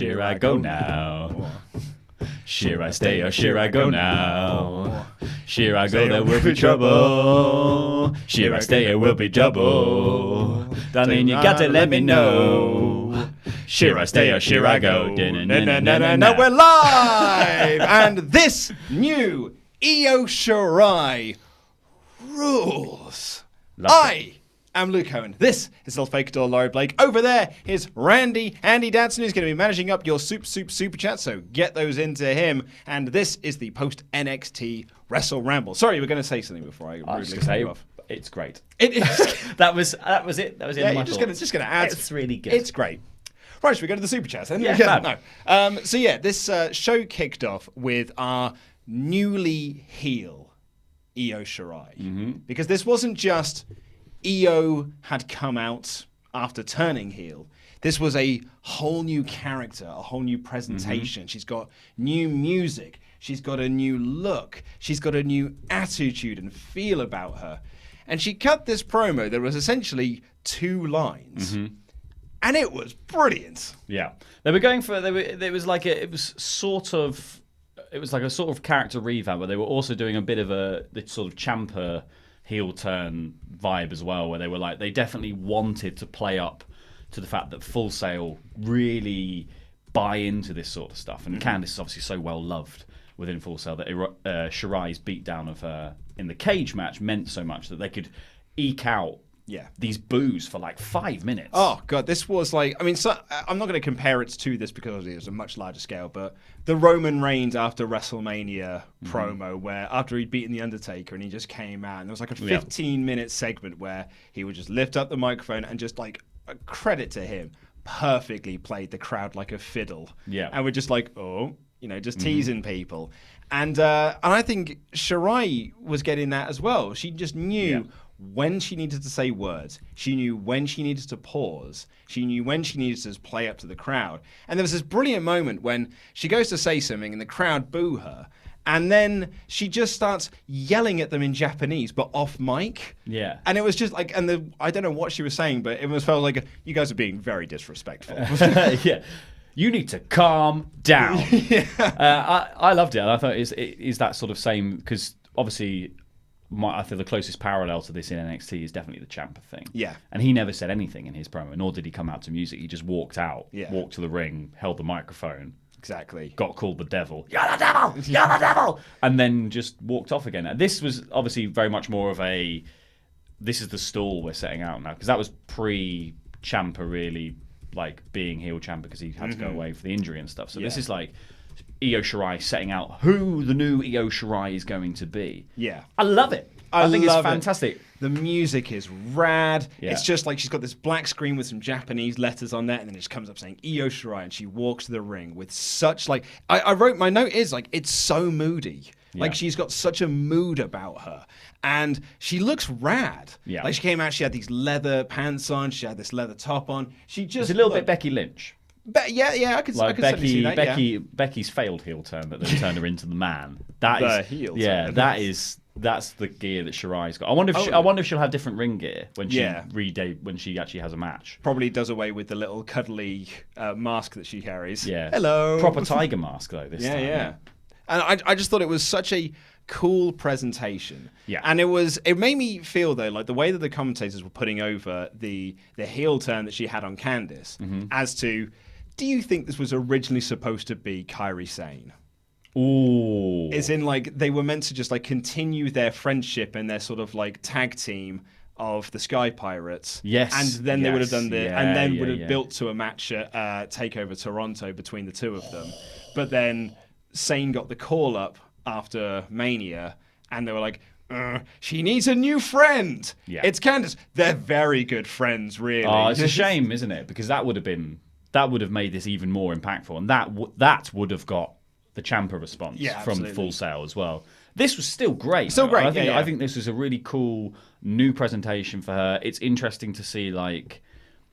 Here I go now. Here I stay or here I go now. Here I go, there will be trouble. Here I stay, it will be double. Darling, you got to let me know. Here I stay or here I go. Now we're live! And this new Io Shirai rules. I am Loco, and this is Self-Fakador Laurie Blake. Over there is Andy Dadson, who's going to be managing up your super chat, so get those into him. And this is the post-NXT WrestleRamble. Sorry, you were going to say something before I rudely cut you off. It's great. It is. That was it. That was it. Yeah, you're just going to add. It's really good. It's great. Right, should we go to the super chats then? Yeah, no. So yeah, this show kicked off with our newly heel Io Shirai. Because this wasn't just Io had come out after turning heel. This was a whole new character, a whole new presentation. She's got new music. She's got a new look. She's got a new attitude and feel about her. And she cut this promo. There was essentially 2 lines. And it was brilliant. Yeah. They were going for it was like a sort of character revamp, but they were also doing a bit of the sort of Ciampa heel turn vibe as well, where they were like, they definitely wanted to play up to the fact that Full Sail really buy into this sort of stuff. And Candice is obviously so well loved within Full Sail that Shirai's beatdown of her in the cage match meant so much that they could eke out these boos for like 5 minutes. Oh, God, this was like, I mean, I'm not going to compare it to this because it was a much larger scale, but the Roman Reigns after WrestleMania promo where after he'd beaten The Undertaker and he just came out and there was like a 15-minute segment where he would just lift up the microphone and just like, credit to him, perfectly played the crowd like a fiddle. Yeah. And we're just like, just teasing people. And I think Shirai was getting that as well. She just knew when she needed to say words. She knew when she needed to pause. She knew when she needed to play up to the crowd. And there was this brilliant moment when she goes to say something and the crowd boo her. And then she just starts yelling at them in Japanese, but off mic. Yeah. And it was just like, I don't know what she was saying, but it was felt like, you guys are being very disrespectful. Yeah. You need to calm down. I loved it. And I thought it is that sort of same, because obviously I feel the closest parallel to this in NXT is definitely the Ciampa thing. Yeah. And he never said anything in his promo, nor did he come out to music. He just walked out, walked to the ring, held the microphone. Exactly. Got called the devil. You're the devil! You're the devil! And then just walked off again. This was obviously very much more of this is the stall we're setting out now. Because that was pre-Ciampa really like being heel Ciampa because he had to go away for the injury and stuff. So this is like Io Shirai setting out who the new Io Shirai is going to be. Yeah. I love it. I think it's fantastic. The music is rad. Yeah. It's just like she's got this black screen with some Japanese letters on there, and then it just comes up saying Io Shirai, and she walks to the ring with such like I wrote my note is like it's so moody. Yeah. Like she's got such a mood about her, and she looks rad. Yeah. Like she came out, she had these leather pants on, she had this leather top on. She just it's a little bit Becky Lynch. I could certainly see that. Becky's failed heel turn that then turned her into the man. That is heel turn. That's the gear that Shirai's got. I wonder if she'll have different ring gear when she when she actually has a match. Probably does away with the little cuddly mask that she carries. Yeah. Hello. Proper tiger mask though this time. Yeah. And I just thought it was such a cool presentation. Yeah. And it made me feel though like the way that the commentators were putting over the heel turn that she had on Candice as to, do you think this was originally supposed to be Kairi Sane? Ooh. As in, like, they were meant to just, like, continue their friendship and their sort of, like, tag team of the Sky Pirates. Yes. And then they would have done would have built to a match at TakeOver Toronto between the two of them. But then Sane got the call up after Mania, and they were like, she needs a new friend. Yeah. It's Candice. They're very good friends, really. Oh, it's a shame, isn't it? Because that would have made this even more impactful, and that would have got the Ciampa response from Full Sail as well. This was still great. Still great. I think this was a really cool new presentation for her. It's interesting to see, like,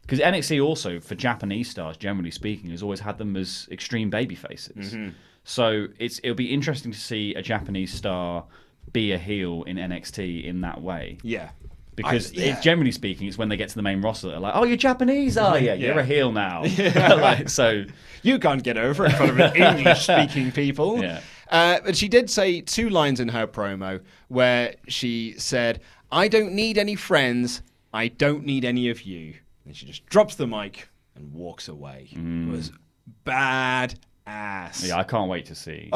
because NXT also, for Japanese stars, generally speaking, has always had them as extreme baby faces. So it'll be interesting to see a Japanese star be a heel in NXT in that way. Yeah. Because generally speaking, it's when they get to the main roster, they're like, "Oh, you're Japanese, are you? You're a heel now." Like, so you can't get over in front of English-speaking people. Yeah. But she did say 2 lines in her promo where she said, "I don't need any friends. I don't need any of you." And she just drops the mic and walks away. It was bad ass. Yeah, I can't wait to see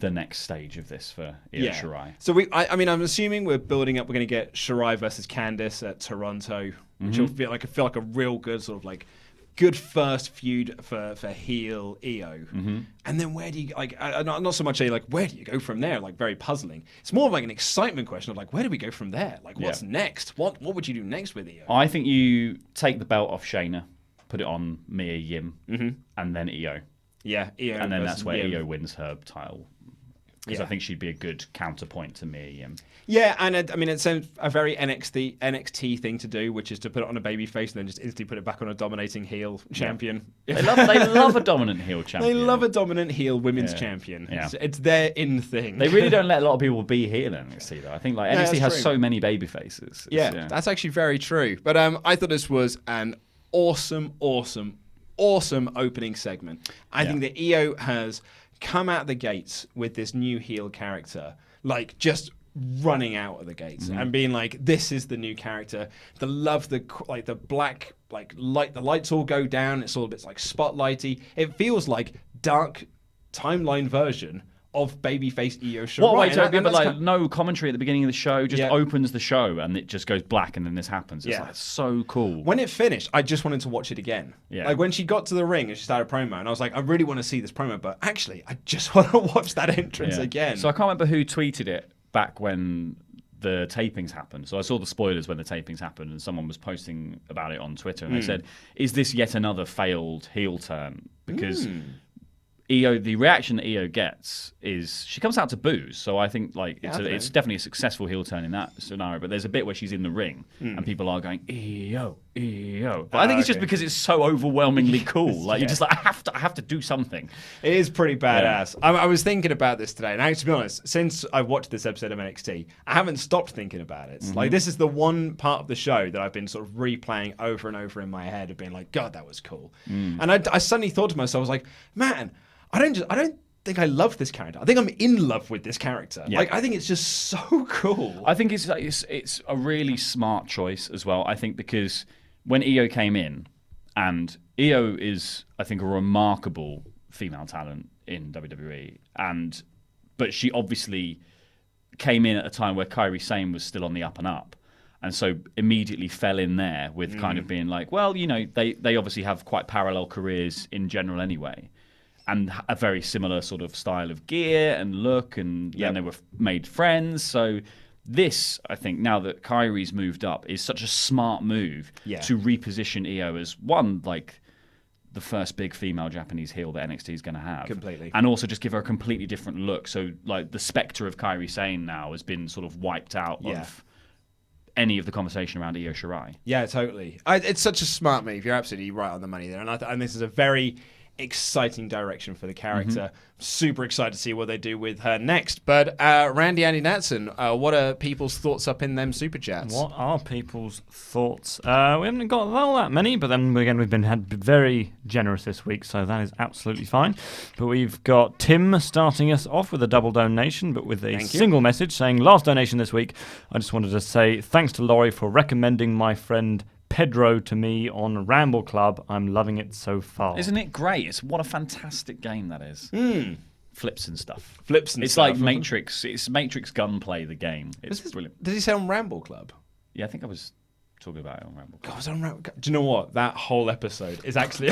the next stage of this for Io Shirai. So I'm assuming we're building up. We're going to get Shirai versus Candice at Toronto, which will feel like a real good sort of like good first feud for heel Io. And then where do you not so much where do you go from there? Like very puzzling. It's more of like an excitement question of like where do we go from there? Like what's next? What would you do next with Io? I think you take the belt off Shayna, put it on Mia Yim, and then Io. Yeah, Io. And then that's where Io wins her title. Because I think she'd be a good counterpoint to Mia Yim. Yeah, and it sounds a very NXT thing to do, which is to put it on a baby face and then just instantly put it back on a dominating heel champion. They love a dominant heel champion. They love a dominant heel women's champion. Yeah. It's their in thing. They really don't let a lot of people be heel in NXT, though. I think NXT has so many baby faces. That's actually very true. But I thought this was an awesome opening segment. I think that Io has come out the gates with this new heel character, like just running out of the gates and being like, "This is the new character." The black light, the lights all go down. It's all a bit like spotlighty. It feels like dark timeline version of babyface Io Shirai. What a way to open, but no commentary at the beginning of the show, just opens the show and it just goes black and then this happens. It's like so cool. When it finished, I just wanted to watch it again. Yeah. Like when she got to the ring and she started promo, and I was like, I really want to see this promo, but actually, I just want to watch that entrance again. So I can't remember who tweeted it back when the tapings happened. So I saw the spoilers when the tapings happened, and someone was posting about it on Twitter, and they said, "Is this yet another failed heel turn?" Because Io, the reaction that Io gets is she comes out to boos. So I think it's definitely a successful heel turn in that scenario. But there's a bit where she's in the ring and people are going Io, Io. But I think it's just because it's so overwhelmingly cool. Like you're just like I have to do something. It is pretty badass. Yeah. I was thinking about this today, and to be honest, since I watched this episode of NXT, I haven't stopped thinking about it. Like this is the one part of the show that I've been sort of replaying over and over in my head of being like, God, that was cool. And I suddenly thought to myself, I was like, man, I don't think I love this character. I think I'm in love with this character. Yeah. Like I think it's just so cool. I think it's a really smart choice as well. I think because when Io came in, and Io is I think a remarkable female talent in WWE, but she obviously came in at a time where Kairi Sane was still on the up and up. And so immediately fell in there with kind of being like, well, you know, they obviously have quite parallel careers in general anyway. And a very similar sort of style of gear and look, and then they were made friends. So this, I think, now that Kairi's moved up, is such a smart move to reposition Io as one, like the first big female Japanese heel that NXT is going to have. Completely. And also just give her a completely different look. So like the spectre of Kairi Sane now has been sort of wiped out of any of the conversation around Io Shirai. Yeah, totally. It's such a smart move. You're absolutely right on the money there. And this is a very exciting direction for the character. Super excited to see what they do with her next. But Randy Andy Natson, what are people's thoughts up in them super chats? What are people's thoughts? We haven't got all that many, but then again we've had very generous this week, so that is absolutely fine. But we've got Tim starting us off with a double donation, but with a single message saying, last donation this week. I just wanted to say thanks to Laurie for recommending my friend Pedro to me on Ramble Club. I'm loving it so far. Isn't it great? What a fantastic game that is. Flips and stuff. It's like Matrix. It's Matrix Gunplay, the game. It's brilliant. Did he say on Ramble Club? Yeah, I think I was talking about it on Ramble Club. God, I was on Ramble Club. Do you know what? That whole episode is actually...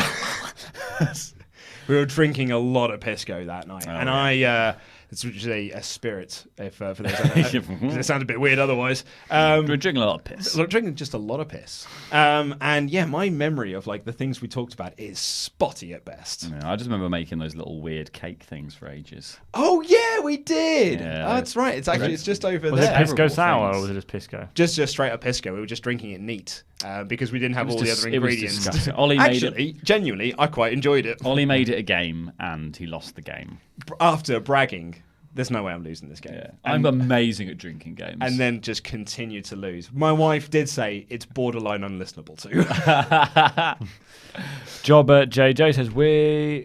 We were drinking a lot of Pisco that night. It's usually a spirit, for those. It sounds a bit weird otherwise. We're drinking a lot of piss. Drinking just a lot of piss. And yeah, my memory of like the things we talked about is spotty at best. Yeah, I just remember making those little weird cake things for ages. Oh yeah, we did. Yeah, that's right. It's actually it's just over there. Was it Pisco sour or was it just Pisco? Just straight up Pisco. We were just drinking it neat. Because we didn't have all the other ingredients. Ollie genuinely, I quite enjoyed it. Ollie made it a game, and he lost the game. After bragging there's no way I'm losing this game. Yeah. I'm amazing at drinking games. And then just continue to lose. My wife did say it's borderline unlistenable too. Jobber JJ says were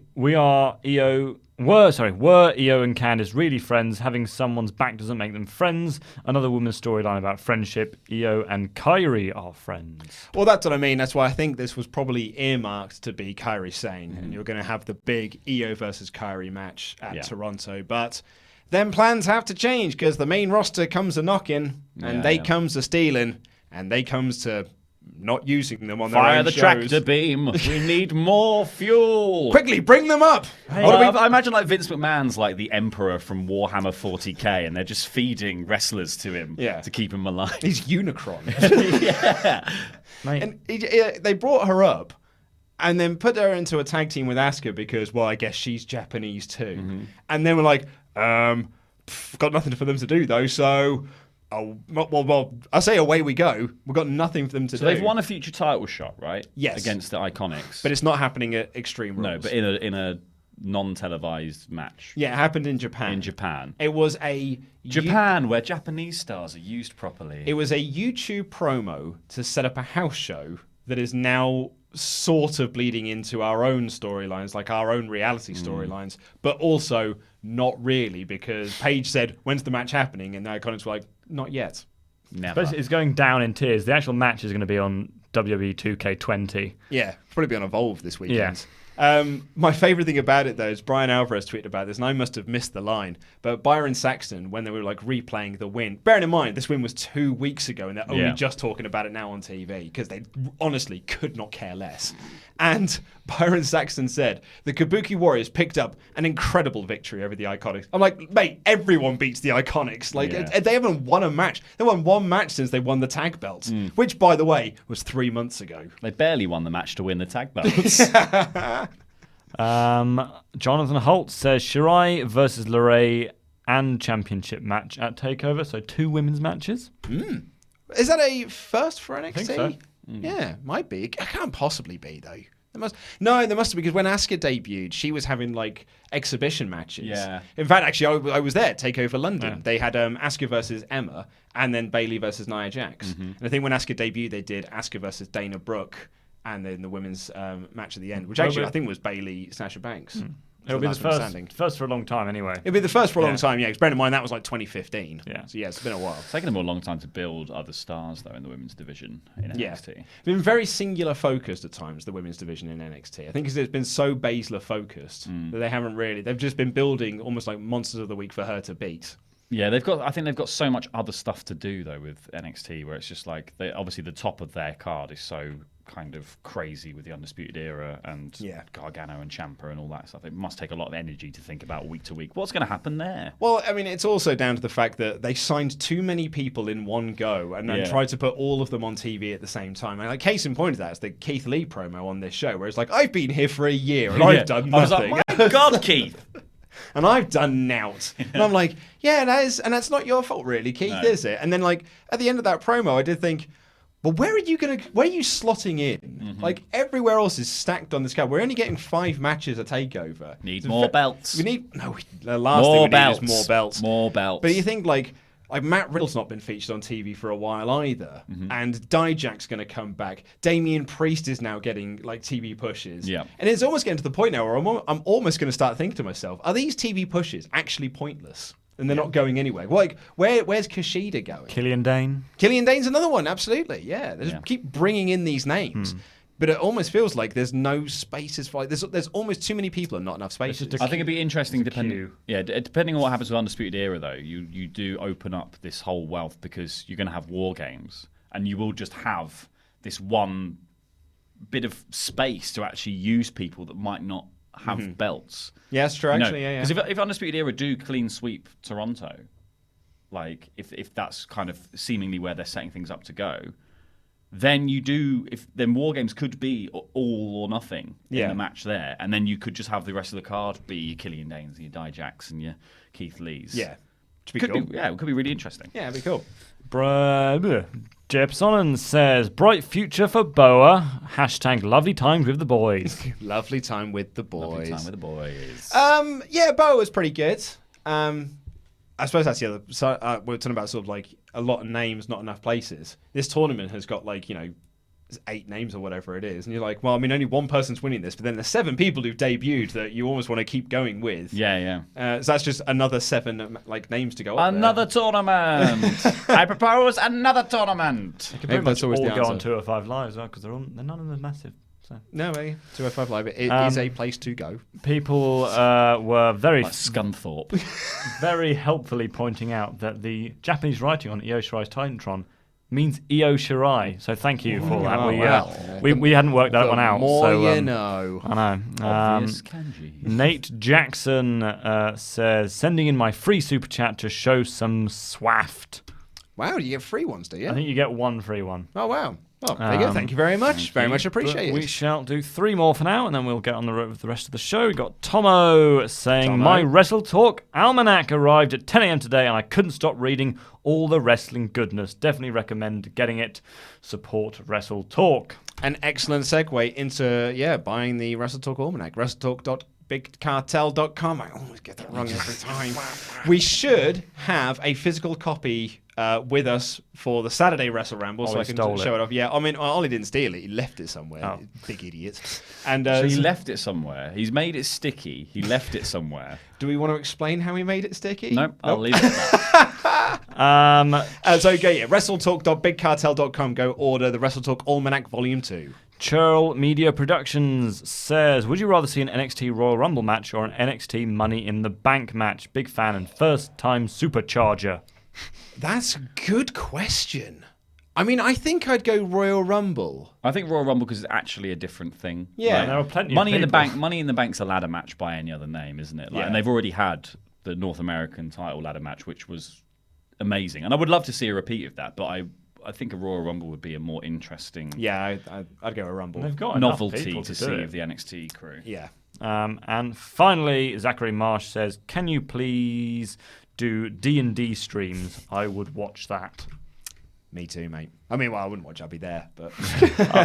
Io and Candice really friends? Having someone's back doesn't make them friends. Another woman's storyline about friendship. Io and Kairi are friends. Well, that's what I mean. That's why I think this was probably earmarked to be Kairi Sane, and you're going to have the big Io versus Kairi match at Toronto. But then plans have to change because the main roster comes a knocking, and they comes a stealing, and they comes to not using them on their Fire own the shows. tractor beam. We need more fuel. Quickly, bring them up. I imagine like Vince McMahon's like the Emperor from Warhammer 40k, and they're just feeding wrestlers to him to keep him alive. He's Unicron. Yeah. Mate. And they brought her up and then put her into a tag team with Asuka because, well, I guess she's Japanese too. Mm-hmm. And then we're like, got nothing for them to do though, so... well, I say away we go. We've got nothing for them to do. So they've won a future title shot, right? Yes. Against the Iconics. But it's not happening at Extreme Rules. No, but in a non-televised match. Yeah, it happened in Japan. In Japan. It was a... Japan, where Japanese stars are used properly. It was a YouTube promo to set up a house show that is now sort of bleeding into our own storylines, like our own reality storylines, but also not really, because Paige said, when's the match happening? And the Iconics were like, not yet. Never. But it's going down in tiers. The actual match is going to be on WWE 2K20. Yeah, probably be on Evolve this weekend. Yeah. My favourite thing about it, though, is Brian Alvarez tweeted about this, and I must have missed the line, but Byron Saxton, when they were like replaying the win, bearing in mind, this win was 2 weeks ago, and they're only just talking about it now on TV, because they honestly could not care less. And Byron Saxton said, the Kabuki Warriors picked up an incredible victory over the Iconics. I'm like, mate, everyone beats the Iconics. Like, they haven't won a match. They won one match since they won the tag belts, which, by the way, was 3 months ago. They barely won the match to win the tag belts. Jonathan Holt says Shirai versus Lorray and championship match at TakeOver. So 2 women's matches. Is that a first for NXT? I think so. Yeah, might be. It can't possibly be, though. There must be, because when Asuka debuted, she was having like exhibition matches. Yeah. In fact, actually, I was there, TakeOver London. Yeah. They had Asuka versus Emma, and then Bayley versus Nia Jax. And I think when Asuka debuted, they did Asuka versus Dana Brooke, and then the women's match at the end, which actually I think was Bayley Sasha Banks. It'll be the first for a long time anyway. It'll be the first for a long time, yeah. Because bear in mind, that was like 2015. Yeah. So yeah, it's been a while. It's taken them a long time to build other stars, though, in the women's division in NXT. It's been very singular focused at times, the women's division in NXT. I think because it's been so Baszler focused that they haven't really... They've just been building almost like Monsters of the Week for her to beat. Yeah, I think they've got so much other stuff to do, though, with NXT, where it's just like, obviously the top of their card is so kind of crazy with the Undisputed Era and Gargano and Ciampa and all that stuff. It must take a lot of energy to think about week to week. What's going to happen there? Well, I mean, it's also down to the fact that they signed too many people in one go and then tried to put all of them on TV at the same time. And like, case in point of that is the Keith Lee promo on this show, where it's like, I've been here for a year and I've done nothing. I was like, my God, Keith! And I've done nout. And I'm like, yeah, that's not your fault, really, Keith, is it? And then, like, at the end of that promo, I did think, but where are you slotting in? Like, everywhere else is stacked on this card. We're only getting 5 matches a TakeOver. Need more belts. The last thing we need is more belts. More belts. But you think, like Matt Riddle's not been featured on TV for a while either. And Dijak's going to come back. Damien Priest is now getting like TV pushes. Yeah. And it's almost getting to the point now where I'm almost going to start thinking to myself, are these TV pushes actually pointless? And they're not going anywhere. Like, where's Kushida going? Killian Dain. Killian Dain's another one, absolutely. Yeah. They just keep bringing in these names. But it almost feels like there's no spaces for there's almost too many people and not enough spaces. I think it'd be interesting depending on what happens with Undisputed Era, though. You do open up this whole wealth because you're going to have war games, and you will just have this one bit of space to actually use people that might not have belts. Yeah, that's true. Actually, because if Undisputed Era do clean sweep Toronto, like if that's kind of seemingly where they're setting things up to go. Then then War Games could be all or nothing in the match there, and then you could just have the rest of the card be your Killian Dains and your Dijaks and your Keith Lees. Yeah, it could be really interesting. Yeah, it'd be cool. Jeb Sonnen says, bright future for Boa. # lovely times with the boys. Lovely time with the boys. Lovely time with the boys. Yeah, Boa was pretty good. I suppose that's the other. So, we're talking about sort of like a lot of names, not enough places. This tournament has got like 8 names or whatever it is, and you're like, well, I mean, only one person's winning this, but then there's 7 people who've debuted that you almost want to keep going with. Yeah. So that's just another 7 names to go up Another tournament. I propose another tournament. They could pretty much all go on 205 Live as well, because they're none of them are massive. So. No way. 205 Live. It is a place to go. People were very Scunthorpe. very helpfully pointing out that the Japanese writing on Io Shirai's Titantron means Io Shirai. So thank you for that. We hadn't worked that one out. More so, you know. I know. Obvious kanji. Nate Jackson says, sending in my free super chat to show some swaft. Wow, you get free ones, do you? I think you get 1 free one. Oh, wow. Well, there you go. Thank you very much. Very much appreciated. We shall do 3 more for now, and then we'll get on the road with the rest of the show. We got Tomo saying, my Wrestle Talk almanac arrived at 10 a.m. today, and I couldn't stop reading all the wrestling goodness. Definitely recommend getting it. Support Wrestle Talk. An excellent segue into, buying the Wrestle Talk almanac. WrestleTalk.bigcartel.com. I always get that wrong every time. We should have a physical copy with us for the Saturday WrestleRamble, so I can show it off. Yeah, I mean, Ollie didn't steal it. He left it somewhere. Big idiot. And so he left it somewhere. He's made it sticky. He left it somewhere. Do we want to explain how he made it sticky? Nope. I'll leave it at that. So go, WrestleTalk.bigcartel.com. Go order the WrestleTalk Almanac Volume 2. Churl Media Productions says, would you rather see an NXT Royal Rumble match or an NXT Money in the Bank match? Big fan and first-time supercharger. That's a good question. I mean, I think I'd go Royal Rumble. I think Royal Rumble because it's actually a different thing. Yeah. There are plenty Money of in the people. Bank. Money in the Bank's a ladder match by any other name, isn't it? And they've already had the North American title ladder match, which was amazing. And I would love to see a repeat of that, but I think a Royal Rumble would be a more interesting I'd go a Rumble. They've got novelty to see it. of the NXT crew. Yeah. And finally, Zachary Marsh says, can you please do D&D streams? I would watch that. Me too, mate. I mean, well, I wouldn't watch. I'll be there, but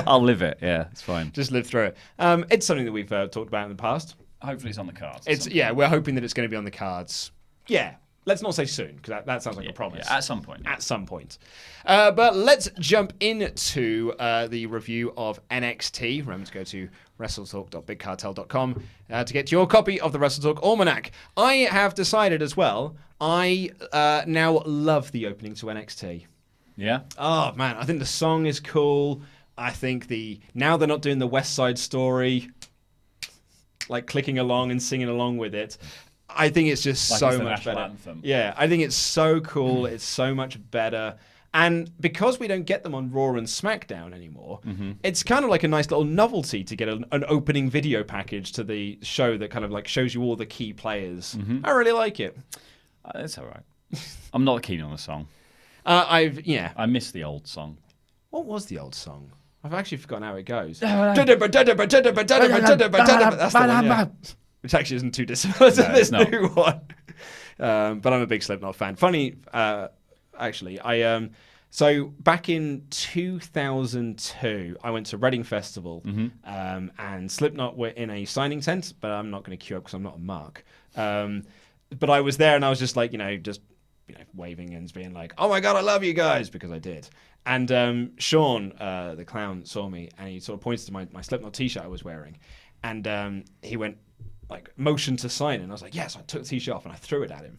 I'll live it. Yeah, it's fine. Just live through it. It's something that we've talked about in the past. Hopefully, it's on the cards. We're hoping that it's going to be on the cards. Yeah. Let's not say soon, because that sounds like a promise. Yeah, at some point. At some point. But let's jump into the review of NXT. Remember to go to WrestleTalk.bigcartel.com to get your copy of the WrestleTalk Almanac. I have decided as well, I now love the opening to NXT. Yeah? Oh, man. I think the song is cool. I think now they're not doing the West Side Story, like clicking along and singing along with it. I think it's just like so it's the much national better. anthem. Yeah, I think it's so cool. It's so much better. And because we don't get them on Raw and SmackDown anymore, it's kind of like a nice little novelty to get an opening video package to the show that kind of like shows you all the key players. I really like it. It's all right. I'm not keen on the song. I miss the old song. What was the old song? I've actually forgotten how it goes. That's the one, yeah. Which actually isn't too dissimilar to this new one. But I'm a big Slipknot fan. Funny, actually, so back in 2002, I went to Reading Festival, and Slipknot were in a signing tent, but I'm not going to queue up because I'm not a mark. But I was there, and I was just like, waving and being like, "Oh my god, I love you guys," because I did. And Sean, the clown, saw me, and he sort of pointed to my Slipknot T-shirt I was wearing, and he went, motion to sign it. And I was like, yes. I took the T-shirt off and I threw it at him.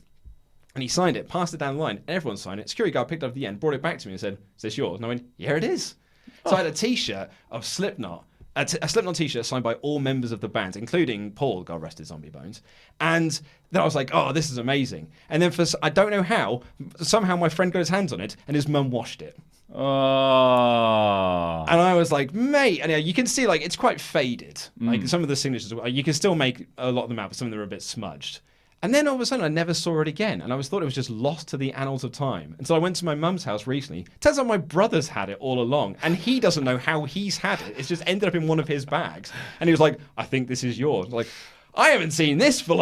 And he signed it, passed it down the line, and everyone signed it. Security guard picked it up at the end, brought it back to me and said, "Is this yours?" And I went, "Yeah, it is." So I had a T-shirt of Slipknot, a Slipknot T-shirt signed by all members of the band, including Paul, God rest his zombie bones. And then I was like, oh, this is amazing. And then I don't know how, somehow my friend got his hands on it and his mum washed it. Oh. And I was like, mate, and you can see it's quite faded. Like some of the signatures, you can still make a lot of them out, but some of them are a bit smudged. And then all of a sudden, I never saw it again, and I thought it was just lost to the annals of time. And so I went to my mum's house recently. Turns out my brother's had it all along, and he doesn't know how he's had it. It's just ended up in one of his bags, and he was like, "I think this is yours." Like, I haven't seen this for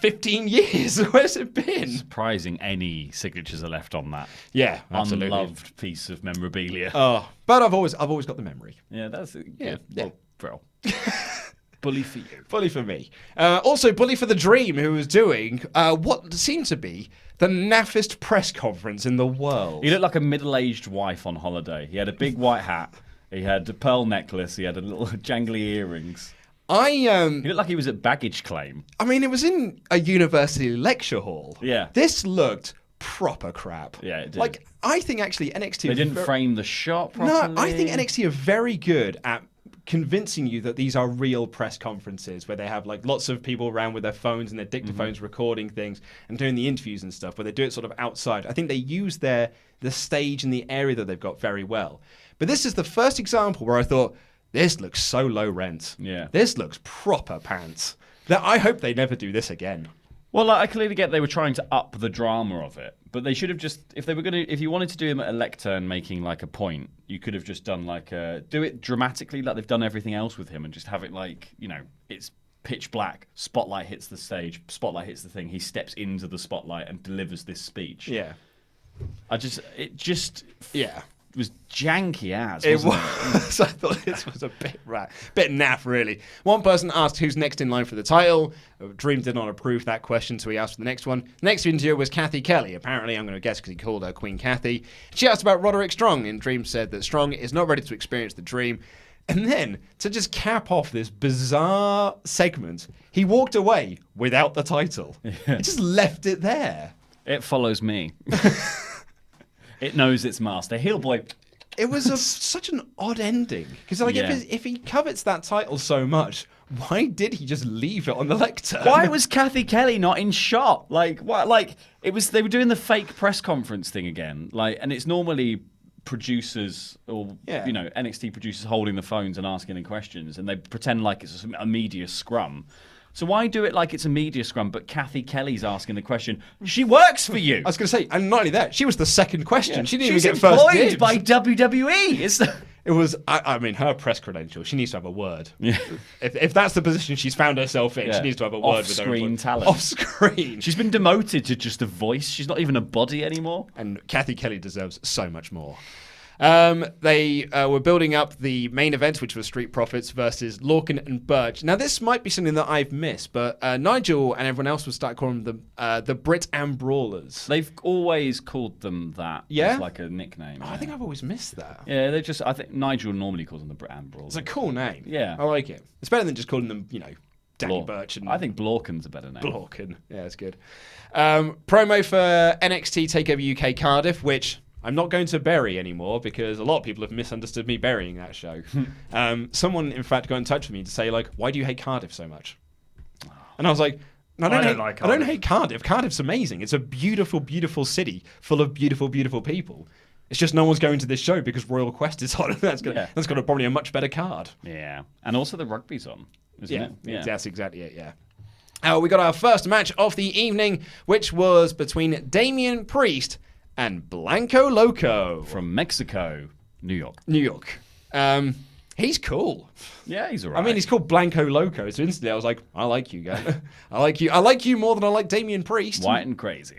15 years. Where's it been? Surprising any signatures are left on that. Yeah, absolutely. Unloved piece of memorabilia. Oh, but I've always got the memory. Yeah, that's good. Yeah. Well, bro. Bully for you. Bully for me. Also, bully for the Dream, who was doing what seemed to be the naffest press conference in the world. He looked like a middle-aged wife on holiday. He had a big white hat. He had a pearl necklace. He had a little jangly earrings. He looked like he was at baggage claim. I mean, it was in a university lecture hall. Yeah. This looked proper crap. Yeah, it did. Like, I think actually NXT... They didn't frame the shot properly. No, I think NXT are very good at convincing you that these are real press conferences where they have like lots of people around with their phones and their dictaphones recording things and doing the interviews and stuff, but they do it sort of outside. I think they use the stage and the area that they've got very well. But this is the first example where I thought, this looks so low rent. Yeah. This looks proper pants. That I hope they never do this again. Well, I clearly get they were trying to up the drama of it, but they should have just, if you wanted to do him at a lectern making like a point, you could have just done like do it dramatically like they've done everything else with him and just have it like, it's pitch black, spotlight hits the stage, spotlight hits the thing, he steps into the spotlight and delivers this speech. Yeah. It was janky as, It wasn't was. I thought this was a bit naff, really. One person asked who's next in line for the title. Dream did not approve that question, so he asked for the next one. Next interviewer was Kathy Kelly. Apparently, I'm going to guess because he called her Queen Kathy. She asked about Roderick Strong, and Dream said that Strong is not ready to experience the Dream. And then, to just cap off this bizarre segment, he walked away without the title. Yeah. He just left it there. It follows me. It knows its master. Heel boy. It was such an odd ending. Because if he covets that title so much, why did he just leave it on the lectern? Why was Kathy Kelly not in shot? Like, what? Like, it was. They were doing the fake press conference thing again. Like, and it's normally producers or NXT producers holding the phones and asking the questions, and they pretend like it's a media scrum. So why do it like it's a media scrum, but Kathy Kelly's asking the question? She works for you. I was going to say, and not only that, she was the second question. Yeah. She didn't even get first dibs. She's employed by WWE. It was, I mean, her press credentials. She needs to have a word. Yeah. If that's the position she's found herself in, she needs to have a word with her. Off-screen talent. Off-screen. She's been demoted to just a voice. She's not even a body anymore. And Kathy Kelly deserves so much more. They were building up the main event, which was Street Profits versus Lorcan and Burch. Now, this might be something that I've missed, but Nigel and everyone else will start calling them the Brit and Brawlers. They've always called them that. Yeah? As like a nickname. Oh, I think I've always missed that. Yeah, I think Nigel normally calls them the Brit and Brawlers. It's a cool name. Yeah. I like it. It's better than just calling them, Danny Burch. And I think Blorken's a better name. Blorcan. Yeah, it's good. Promo for NXT TakeOver UK Cardiff, which I'm not going to bury anymore because a lot of people have misunderstood me burying that show. Someone, in fact, got in touch with me to say, like, why do you hate Cardiff so much? And I was like, I don't hate Cardiff. Cardiff's amazing. It's a beautiful, beautiful city full of beautiful, beautiful people. It's just no one's going to this show because Royal Quest is on. That's got probably a much better card. Yeah. And also the rugby's on, isn't it? Yeah, that's exactly it, yeah. We got our first match of the evening, which was between Damien Priest and Blanco Loco. From Mexico, New York. He's cool. Yeah, he's alright. I mean, he's called Blanco Loco, so instantly I was like, I like you, guy. I like you more than I like Damien Priest. White and crazy.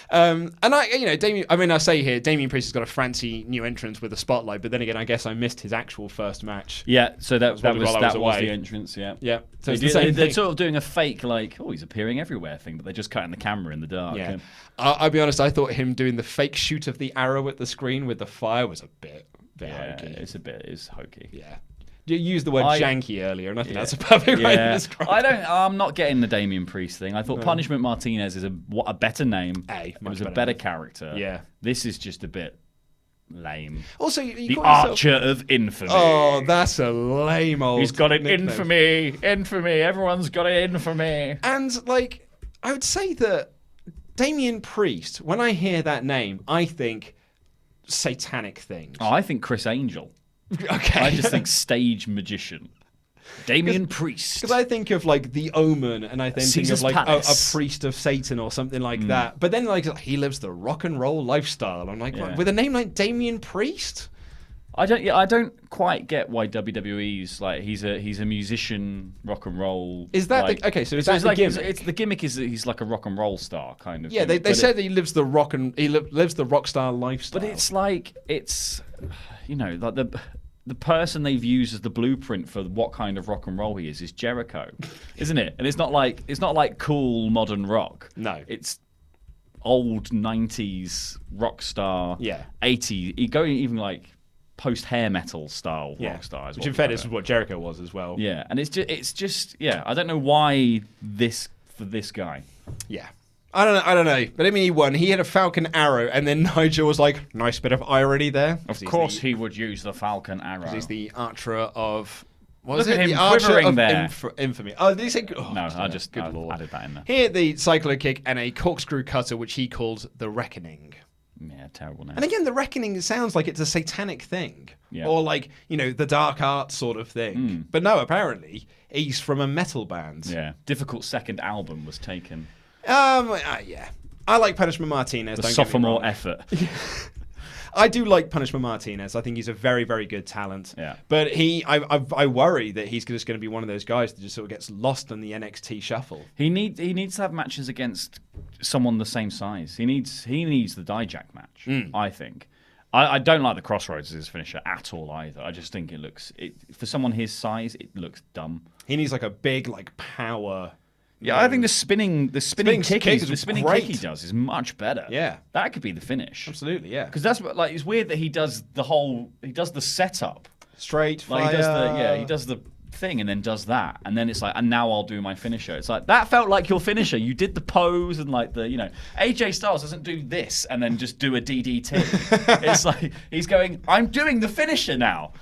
And I say here, Damien Priest has got a fancy new entrance with a spotlight, but then again, I guess I missed his actual first match. Yeah, so that was away. the entrance, yeah. Yeah. So they're sort of doing a fake, like, he's appearing everywhere thing, but they're just cutting the camera in the dark. Yeah. And I'll be honest, I thought him doing the fake shoot of the arrow at the screen with the fire was a bit hokey. It's hokey. Yeah. You used the word janky earlier, and I think that's a perfect way to describe it. I'm not getting the Damien Priest thing. I thought Punishment Martinez is a better name. It was a better character. Yeah. This is just a bit lame. Also, the Archer of Infamy. Oh, that's a lame old He's got an nickname. Infamy. Everyone's got an infamy. And, like, I would say that Damien Priest, when I hear that name, I think satanic things. Oh, I think Chris Angel. Okay. I just think stage magician. Damien Priest. Because I think of like The Omen, and I think of like a priest of Satan or something like that. But then like he lives the rock and roll lifestyle. I'm like, with a name like Damien Priest? I don't quite get why WWE's like he's a musician, rock and roll. Is that like, okay? So is that the gimmick? The gimmick is that he's like a rock and roll star kind of. Yeah, thing. they said that he lives the lives the rock star lifestyle. But it's like like the person they've used as the blueprint for what kind of rock and roll he is Jericho, isn't it? And it's not like cool modern rock. No, it's old 90s rock star. Yeah, 80s, going even like post hair metal style rock star. Which in fairness is what Jericho was as well. Yeah, and it's just I don't know why this for this guy. Yeah. I don't know. But I mean, he won. He had a Falcon Arrow, and then Nigel was like, nice bit of irony there. Of course he would use the Falcon Arrow. He's the archer of... What Look was at it? him The archer of there. Infamy. Oh, did he say... Oh, no, I just good Lord. added that in there. He had the cyclo kick and a corkscrew cutter, which he calls the Reckoning. Yeah, terrible name. And again, the Reckoning sounds like it's a satanic thing. Yeah. Or like, the dark art sort of thing. But no, apparently, he's from a metal band. Yeah. Difficult second album was taken. Yeah. I like Punishment Martinez. The don't get me sophomore wrong. effort. I do like Punishment Martinez. I think he's a very, very good talent. Yeah. But I worry that he's just going to be one of those guys that just sort of gets lost in the NXT shuffle. He needs to have matches against someone the same size. He needs the Dijak match, I think. I don't like the Crossroads as his finisher at all either. I just think for someone his size, it looks dumb. He needs like a big power. Yeah, I think the spinning kick kick the is spinning great. kick he does is much better. Yeah. That could be the finish. Absolutely, yeah. Because that's what, it's weird that he does the setup. Straight fire. He does the thing and then does that, and then it's like, and now I'll do my finisher. It's like, that felt like your finisher. You did the pose and AJ Styles doesn't do this and then just do a DDT. It's like he's going, I'm doing the finisher now.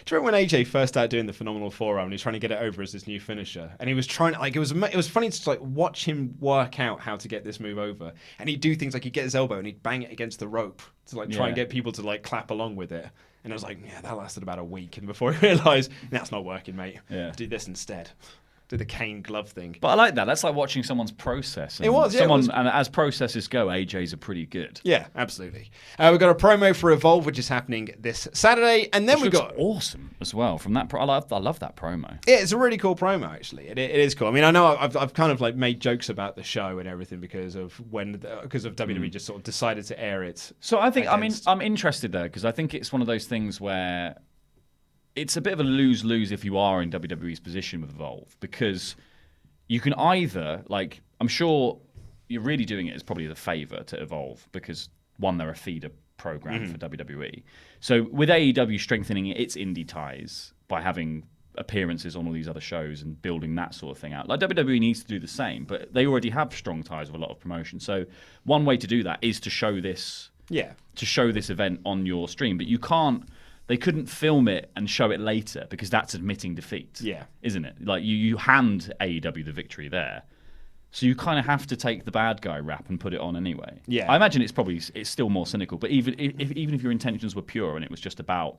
Do you remember when AJ first started doing the phenomenal forearm and he was trying to get it over as his new finisher? And he was trying, it was funny to watch him work out how to get this move over. And he'd do things like he'd get his elbow and he'd bang it against the rope to try and get people to clap along with it. And I was like, yeah, that lasted about a week. And before he realised, that's not working, mate. Yeah. Do this instead. Do the cane glove thing. But I like that. That's like watching someone's process. And it was, yeah. And as processes go, AJ's are pretty good. Yeah, absolutely. We've got a promo for Evolve, which is happening this Saturday. And then we've got... awesome as well. From that, I love that promo. Yeah, it's a really cool promo, actually. It is cool. I mean, I know I've kind of made jokes about the show and everything because of WWE just sort of decided to air it. So I think, I'm interested there because I think it's one of those things where it's a bit of a lose-lose if you are in WWE's position with Evolve, because you can either, I'm sure you're really doing it as probably the favour to Evolve, because one, they're a feeder program for WWE. So with AEW strengthening its indie ties by having appearances on all these other shows and building that sort of thing out, WWE needs to do the same, but they already have strong ties with a lot of promotion. So one way to do that is to show this event on your stream, but you can't. They couldn't film it and show it later because that's admitting defeat. Yeah. Isn't it? You hand AEW the victory there. So you kind of have to take the bad guy rap and put it on anyway. Yeah. I imagine it's still more cynical, but even if your intentions were pure and it was just about,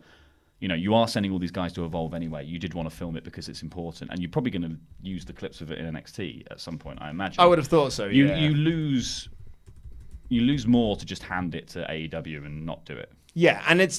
you are sending all these guys to Evolve anyway, you did want to film it because it's important, and you're probably going to use the clips of it in NXT at some point, I imagine. I would have thought so, yeah. You lose more to just hand it to AEW and not do it. Yeah, and it's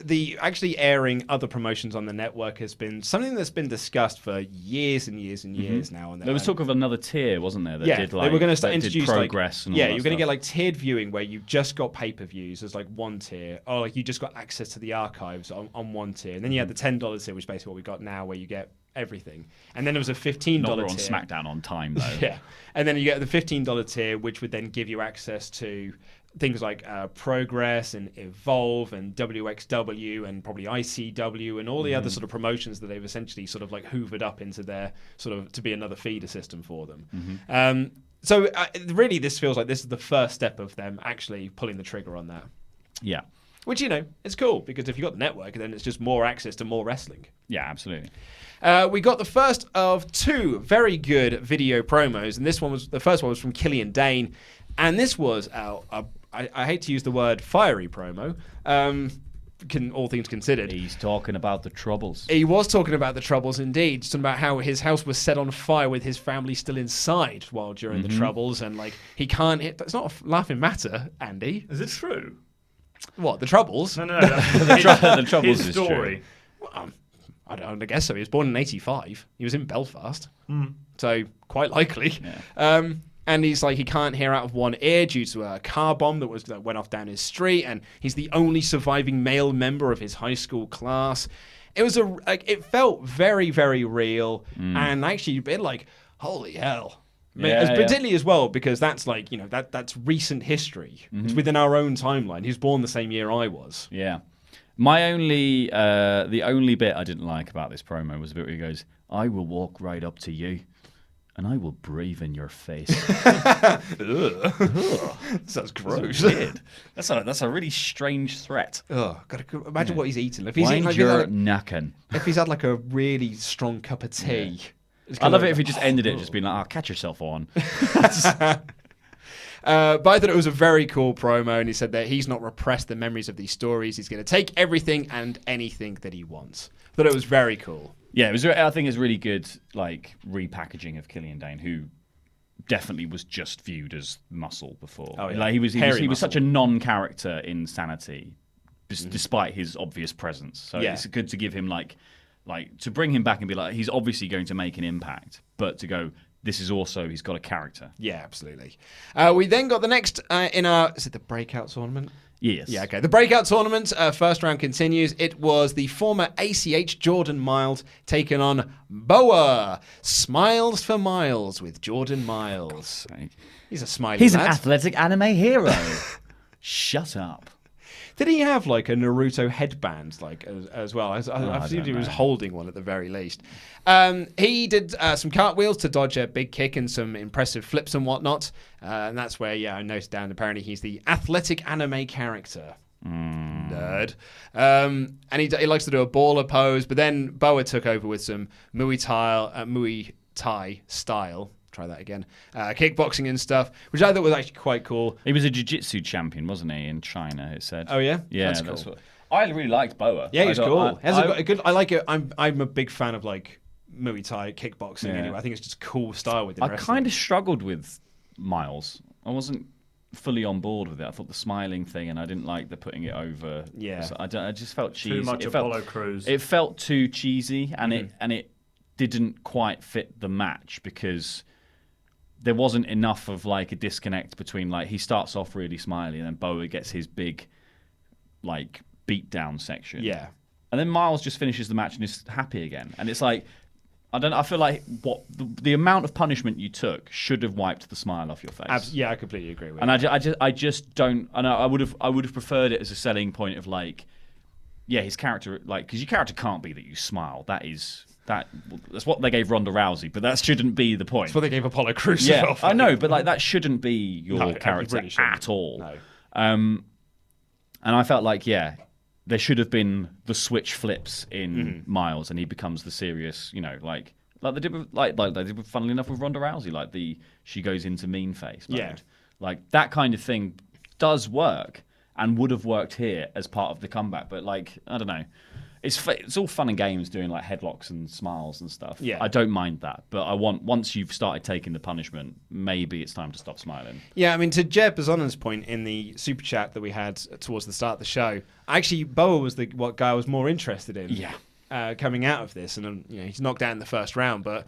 the actually airing other promotions on the network has been something that's been discussed for years and years and years now. And there was talk of another tier, wasn't there? That did, they were going to introduce progress. And all you're that going to stuff. get tiered viewing where you just got pay-per-views as one tier, or you just got access to the archives on one tier, and then you had the $10 tier, which is basically what we got now, where you get everything. And then there was a $15 Not tier. on SmackDown on time though. Yeah, and then you get the $15 tier, which would then give you access to things like Progress and Evolve and WXW and probably ICW and all the other sort of promotions that they've essentially sort of hoovered up into their sort of to be another feeder system for them. So really this feels like this is the first step of them actually pulling the trigger on that. Yeah. Which, it's cool because if you've got the network, then it's just more access to more wrestling. Yeah, absolutely. We got the first of two very good video promos, and the first one was from Killian Dain, and this was I hate to use the word fiery promo. All things considered, he's talking about the Troubles. He was talking about the Troubles, indeed. Just about how his house was set on fire with his family still inside while during the Troubles, and he can't. It's not a laughing matter, Andy. Is it true? What, the Troubles? No. The Troubles his is story. True. Well, I guess so. He was born in 1985. He was in Belfast, so quite likely. Yeah. And he's like, he can't hear out of one ear due to a car bomb that went off down his street, and he's the only surviving male member of his high school class. It felt very, very real, and actually a bit like, holy hell. Particularly as well, because that's like, that's recent history. It's within our own timeline. He was born the same year I was. Yeah. The only bit I didn't like about this promo was the bit where he goes, "I will walk right up to you, and I will breathe in your face." Sounds gross. Weird. That's a really strange threat. Oh, gotta imagine what he's eating. If he's Wind eating, your knacking. if he's had like a really strong cup of tea. I love it if he just ended it, just being like, catch yourself on. But I thought it was a very cool promo, and he said that he's not repressed the memories of these stories. He's going to take everything and anything that he wants. I thought it was very cool. Yeah, I think it's really good, like, repackaging of Killian Dain, who definitely was just viewed as muscle before. Oh, yeah. Like, he was such a non-character in Sanity, despite his obvious presence. So it's good to give him like to bring him back and be like, he's obviously going to make an impact, but to go, this is also, he's got a character. Yeah, absolutely. We then got the next in our, is it the Breakout Tournament? Yes. Yeah, okay. The Breakout Tournament, first round continues. It was the former ACH Jordan Myles taking on Boa. Smiles for Myles with Jordan Myles. He's a smiley He's lad. an athletic anime hero. Shut up. Did he have like a Naruto headband as well? I assumed he was know. holding one at the very least. He did some cartwheels to dodge a big kick and some impressive flips and whatnot. And that's where, I noted down, apparently he's the athletic anime character. Nerd. And he likes to do a baller pose, but then Boa took over with some Muay Thai style. Try that again. Kickboxing and stuff, which I thought was actually quite cool. He was a jiu-jitsu champion, wasn't he, in China, it said. Oh, yeah? Yeah, that's cool. I really liked Boa. Yeah, he's cool. I like it. I'm a big fan of like Muay Thai kickboxing anyway. I think it's just a cool style with him. I kind of struggled with Myles. I wasn't fully on board with it. I thought the smiling thing, and I didn't like the putting it over. Yeah. So I just felt cheesy. Too much Apollo Crews. It felt too cheesy, and it didn't quite fit the match because there wasn't enough of like a disconnect between like he starts off really smiley and then Boa gets his big like beatdown section. Yeah. And then Myles just finishes the match and is happy again. And it's like I feel like what the amount of punishment you took should have wiped the smile off your face. Yeah, I completely agree with and you. I just don't. And I would have preferred it as a selling point of like, yeah, his character, like, because your character can't be that you smile. That's what they gave Ronda Rousey, but that shouldn't be the point. That's what they gave Apollo Crews. Yeah, as well, I know, but like that shouldn't be your character really at all. No. And I felt like, there should have been the switch flips in Myles, and he becomes the serious, like they did with, like they did, funnily enough, with Ronda Rousey, like she goes into mean face mode. Yeah. Like that kind of thing does work and would have worked here as part of the comeback, but like I don't know. It's all fun and games doing like headlocks and smiles and stuff. Yeah. I don't mind that, but once you've started taking the punishment, maybe it's time to stop smiling. Yeah, I mean, to Jeb Bazonan's point in the super chat that we had towards the start of the show, actually Boa was what guy I was more interested in. Yeah. Coming out of this, and he's knocked out in the first round, but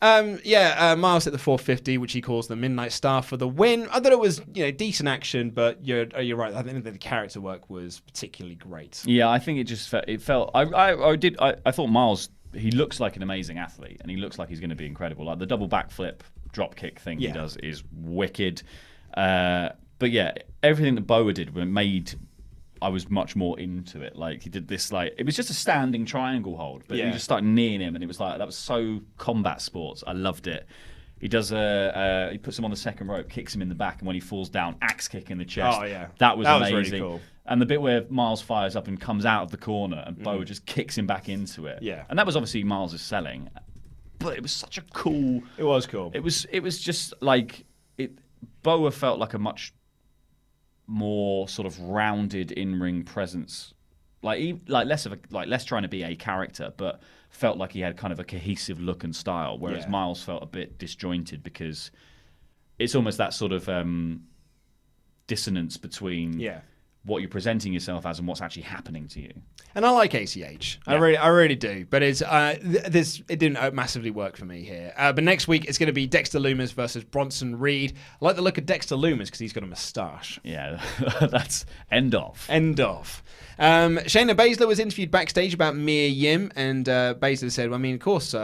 Myles hit the 450, which he calls the Midnight Star for the win. I thought it was decent action, but you're right. I think that the character work was particularly great. Yeah, I think it felt. I thought Myles, he looks like an amazing athlete, and he looks like he's going to be incredible. Like the double backflip drop kick thing he does is wicked. But yeah, everything that Boa did made. I was much more into it. Like he did this, like it was just a standing triangle hold, but he just started kneeing him, and it was like that was so combat sports. I loved it. He does he puts him on the second rope, kicks him in the back, and when he falls down, axe kick in the chest. Oh yeah, that was amazing. Really cool. And the bit where Myles fires up and comes out of the corner, and Boa just kicks him back into it. Yeah, and that was obviously Myles' selling, but it was such a cool. It was cool. It was just like it. Boa felt like a much more sort of rounded in-ring presence, like less trying to be a character, but felt like he had kind of a cohesive look and style, whereas Myles felt a bit disjointed because it's almost that sort of dissonance between what you're presenting yourself as and what's actually happening to you. And I like ACH. I really do. But it's it didn't massively work for me here. But next week it's going to be Dexter Lumis versus Bronson Reed. I like the look of Dexter Lumis because he's got a moustache. Yeah, that's end of. End of. Shayna Baszler was interviewed backstage about Mia Yim, and Baszler said, well, I mean, of course,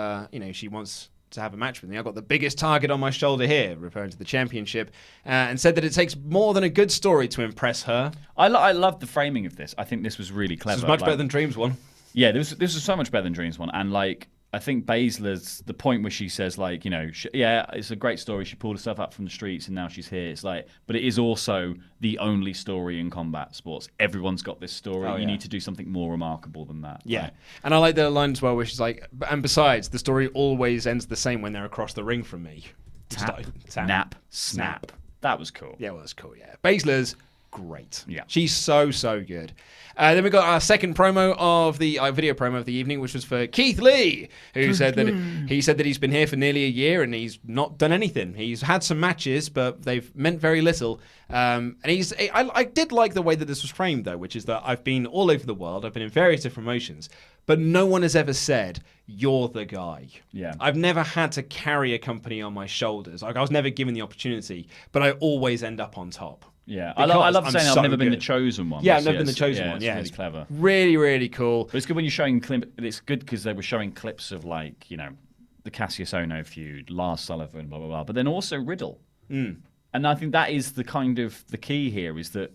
she wants to have a match with me. I've got the biggest target on my shoulder here, referring to the championship, and said that it takes more than a good story to impress her. I love the framing of this. I think this was really clever. This is much better than Dream's one. Yeah, this was so much better than Dream's one. And like, I think Baszler's, the point where she says like, it's a great story. She pulled herself up from the streets and now she's here. It's like, but it is also the only story in combat sports. Everyone's got this story. You need to do something more remarkable than that. Yeah. Right? And I like the line as well where she's like, and besides, the story always ends the same when they're across the ring from me. Tap, nap, snap. That was cool. Yeah, well, that's cool, yeah. Baszler's great. Yeah. She's so good. Then we got our second promo of the video promo of the evening, which was for Keith Lee, who said that he's been here for nearly a year and he's not done anything. He's had some matches, but they've meant very little. And I did like the way that this was framed, though, which is that I've been all over the world. I've been in various different promotions, but no one has ever said, you're the guy. Yeah. I've never had to carry a company on my shoulders. Like, I was never given the opportunity, but I always end up on top. Yeah, I love saying I've never been the chosen one. Yeah, I've never been the chosen one. Yeah, it's really clever. Really, really cool. But it's good when you're showing it's good because they were showing clips of like, the Cassius Ohno feud, Lars Sullivan, blah, blah, blah. But then also Riddle. And I think that is the kind of the key here is that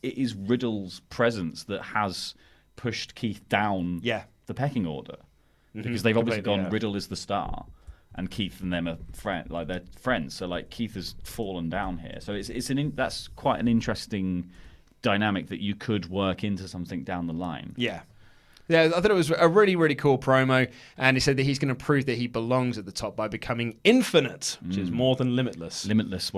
it is Riddle's presence that has pushed Keith down the pecking order. Because they've obviously gone, Riddle is the star. And Keith and them are they're friends. So like Keith has fallen down here. So that's quite an interesting dynamic that you could work into something down the line. Yeah, I thought it was a really, really cool promo. And he said that he's going to prove that he belongs at the top by becoming infinite, which is more than limitless. Limitless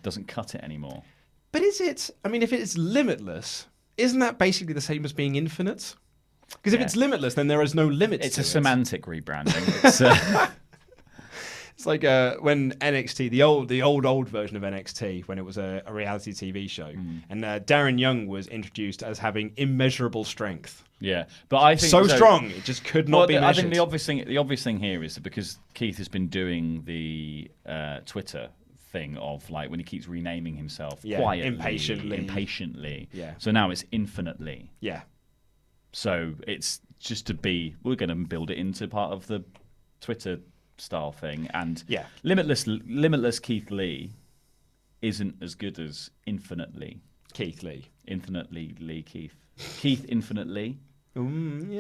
doesn't cut it anymore. But is it? I mean, if it's limitless, isn't that basically the same as being infinite? Because if it's limitless, then there is no limits. It's a semantic rebranding. It's like when NXT, the old version of NXT, when it was a reality TV show, and Darren Young was introduced as having immeasurable strength. Yeah, but I think so strong it just could not be measured. I think the obvious thing here is that because Keith has been doing the Twitter thing of like when he keeps renaming himself quietly, impatiently. Yeah. So now it's infinitely. Yeah. So it's just we're going to build it into part of the Twitter style thing, and limitless Keith Lee isn't as good as infinitely Keith Lee. Infinitely Lee Keith infinitely. I don't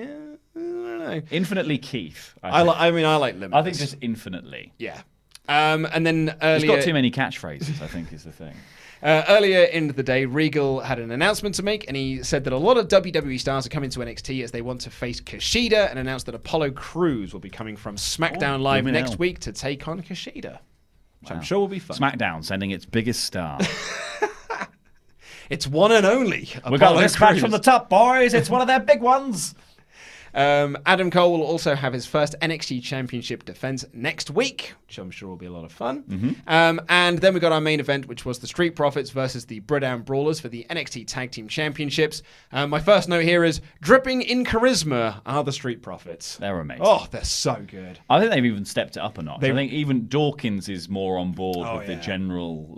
know. Infinitely Keith. I like limitless. I think just infinitely. Yeah. And then earlier, he's got too many catchphrases, I think, is the thing. Earlier in the day, Regal had an announcement to make, and he said that a lot of WWE stars are coming to NXT as they want to face Kushida, and announced that Apollo Crews will be coming from SmackDown Live next week to take on Kushida, which I'm sure will be fun. SmackDown sending its biggest star. It's one and only. We got this match from the top, boys. It's one of their big ones. Adam Cole will also have his first NXT Championship defense next week, which I'm sure will be a lot of fun. And then we got our main event, which was the Street Profits versus the Bridown Brawlers for the NXT Tag Team Championships. My first note here is, dripping in charisma are the Street Profits. They're amazing. Oh, they're so good. I think they've even stepped it up a notch. I think even Dawkins is more on board with the general,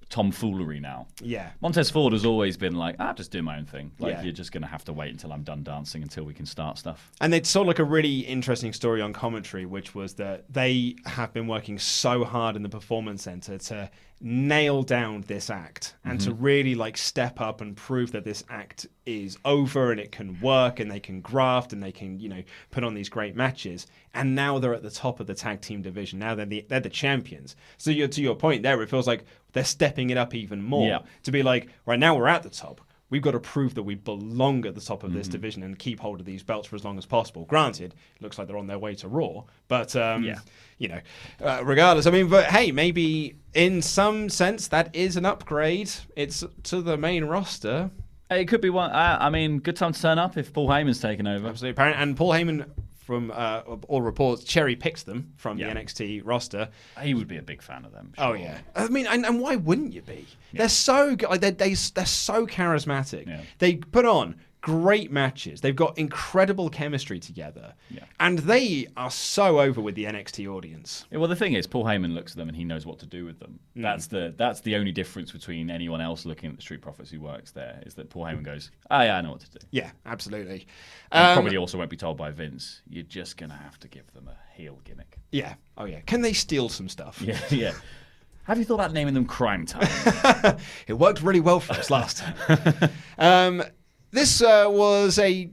tomfoolery now. Yeah. Montez Ford has always been like, just do my own thing. You're just going to have to wait until I'm done dancing until we can start stuff. And they saw a really interesting story on commentary, which was that they have been working so hard in the Performance Center to nail down this act and to really step up and prove that this act is over and it can work and they can graft and they can, put on these great matches. And now they're at the top of the tag team division. Now they're the champions. So to your point there, it feels like they're stepping it up even more to be like, right now we're at the top. We've got to prove that we belong at the top of this division and keep hold of these belts for as long as possible. Granted, it looks like they're on their way to Raw, but regardless, but hey, maybe in some sense that is an upgrade. It's to the main roster. It could be one. Good time to turn up if Paul Heyman's taken over. Absolutely, and Paul Heyman, from all reports, cherry picks them from Yeah. the NXT roster. He would be a big fan of them. Oh sure. yeah, I mean, and why wouldn't you be? They're so good. Like they're so charismatic. Yeah. They put on great matches. They've got incredible chemistry together, Yeah. and they are so over with the NXT audience. Yeah, well, the thing is, Paul Heyman looks at them and he knows what to do with them. That's the only difference between anyone else looking at the Street Profits who works there, is that Paul Heyman goes, "Oh yeah, I know what to do." Yeah, absolutely. And probably also won't be told by Vince. You're just gonna have to give them a heel gimmick. Yeah. Oh yeah. Can they steal some stuff? Yeah, yeah. Have you thought about naming them Crime Time? It worked really well for us last time. This was a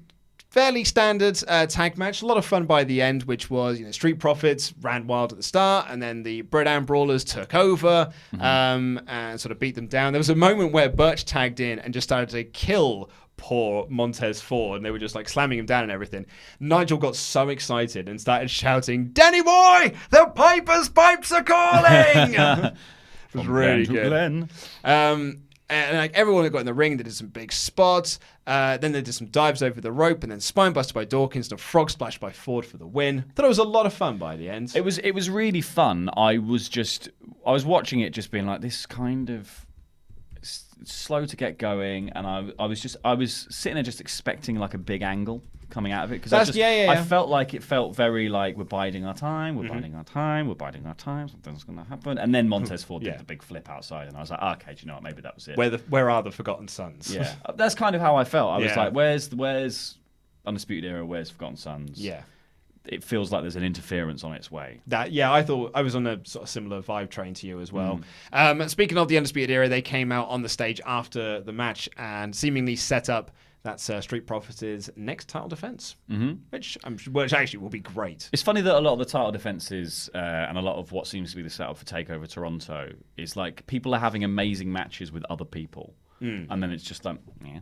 fairly standard tag match. A lot of fun by the end, which was Street Profits ran wild at the start, and then the Bread Brawlers took over and sort of beat them down. There was a moment where Burch tagged in and just started to kill poor Montez Ford, and they were just like slamming him down and everything. Nigel got so excited and started shouting, "Danny boy, the Piper's pipes are calling!" It was really good. And like everyone that got in the ring, they did some big spots. Then they did some dives over the rope, and then spinebuster by Dawkins and a frog splash by Ford for the win. Thought it was a lot of fun by the end. It was really fun. I was watching it, just being like, this kind of slow to get going, and I was sitting there just expecting like a big angle coming out of it, because I felt like it felt very like we're biding our time, we're biding our time, something's going to happen, and then Montez Ford did the big flip outside, and I was like, okay, do you know what, maybe that was it. Where are the Forgotten Sons? Yeah, that's kind of how I felt. I was like, where's Undisputed Era, where's Forgotten Sons? Yeah. It feels like there's an interference on its way. I thought I was on a sort of similar vibe train to you as well. Speaking of the Undisputed Era, they came out on the stage after the match and seemingly set up that's Street Profits' next title defense, which actually will be great. It's funny that a lot of the title defenses and a lot of what seems to be the setup for TakeOver Toronto is like people are having amazing matches with other people, and then it's just like, yeah.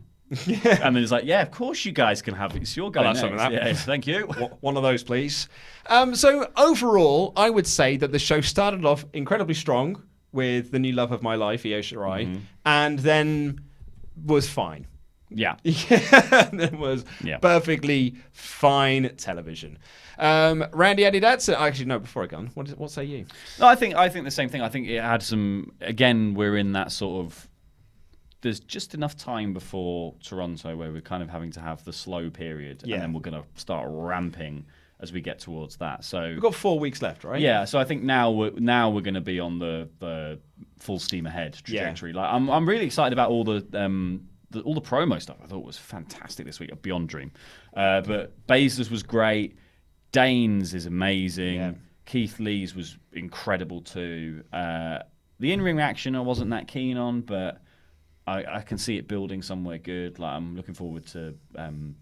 And then it's like, yeah, of course you guys can have it. It's your guy next. Some of that. Yeah, thank you. One of those, please. So overall, I would say that the show started off incredibly strong with the new love of my life, Io Shirai, and then was fine. Yeah. It was perfectly fine television. Randy Adidats, actually, no, before I go on, what say you? No, I think the same thing. I think it had some, again, we're in that sort of, there's just enough time before Toronto where we're kind of having to have the slow period, and then we're going to start ramping as we get towards that. So we've got 4 weeks left, right? Yeah, so I think now we're going to be on the full steam ahead trajectory. Like I'm really excited about all the promo stuff. I thought was fantastic this week. Beyond Dream, but Baszler's was great. Dain's is amazing. Yeah. Keith Lee's was incredible too. The in-ring action I wasn't that keen on, but I can see it building somewhere good. Like I'm looking forward to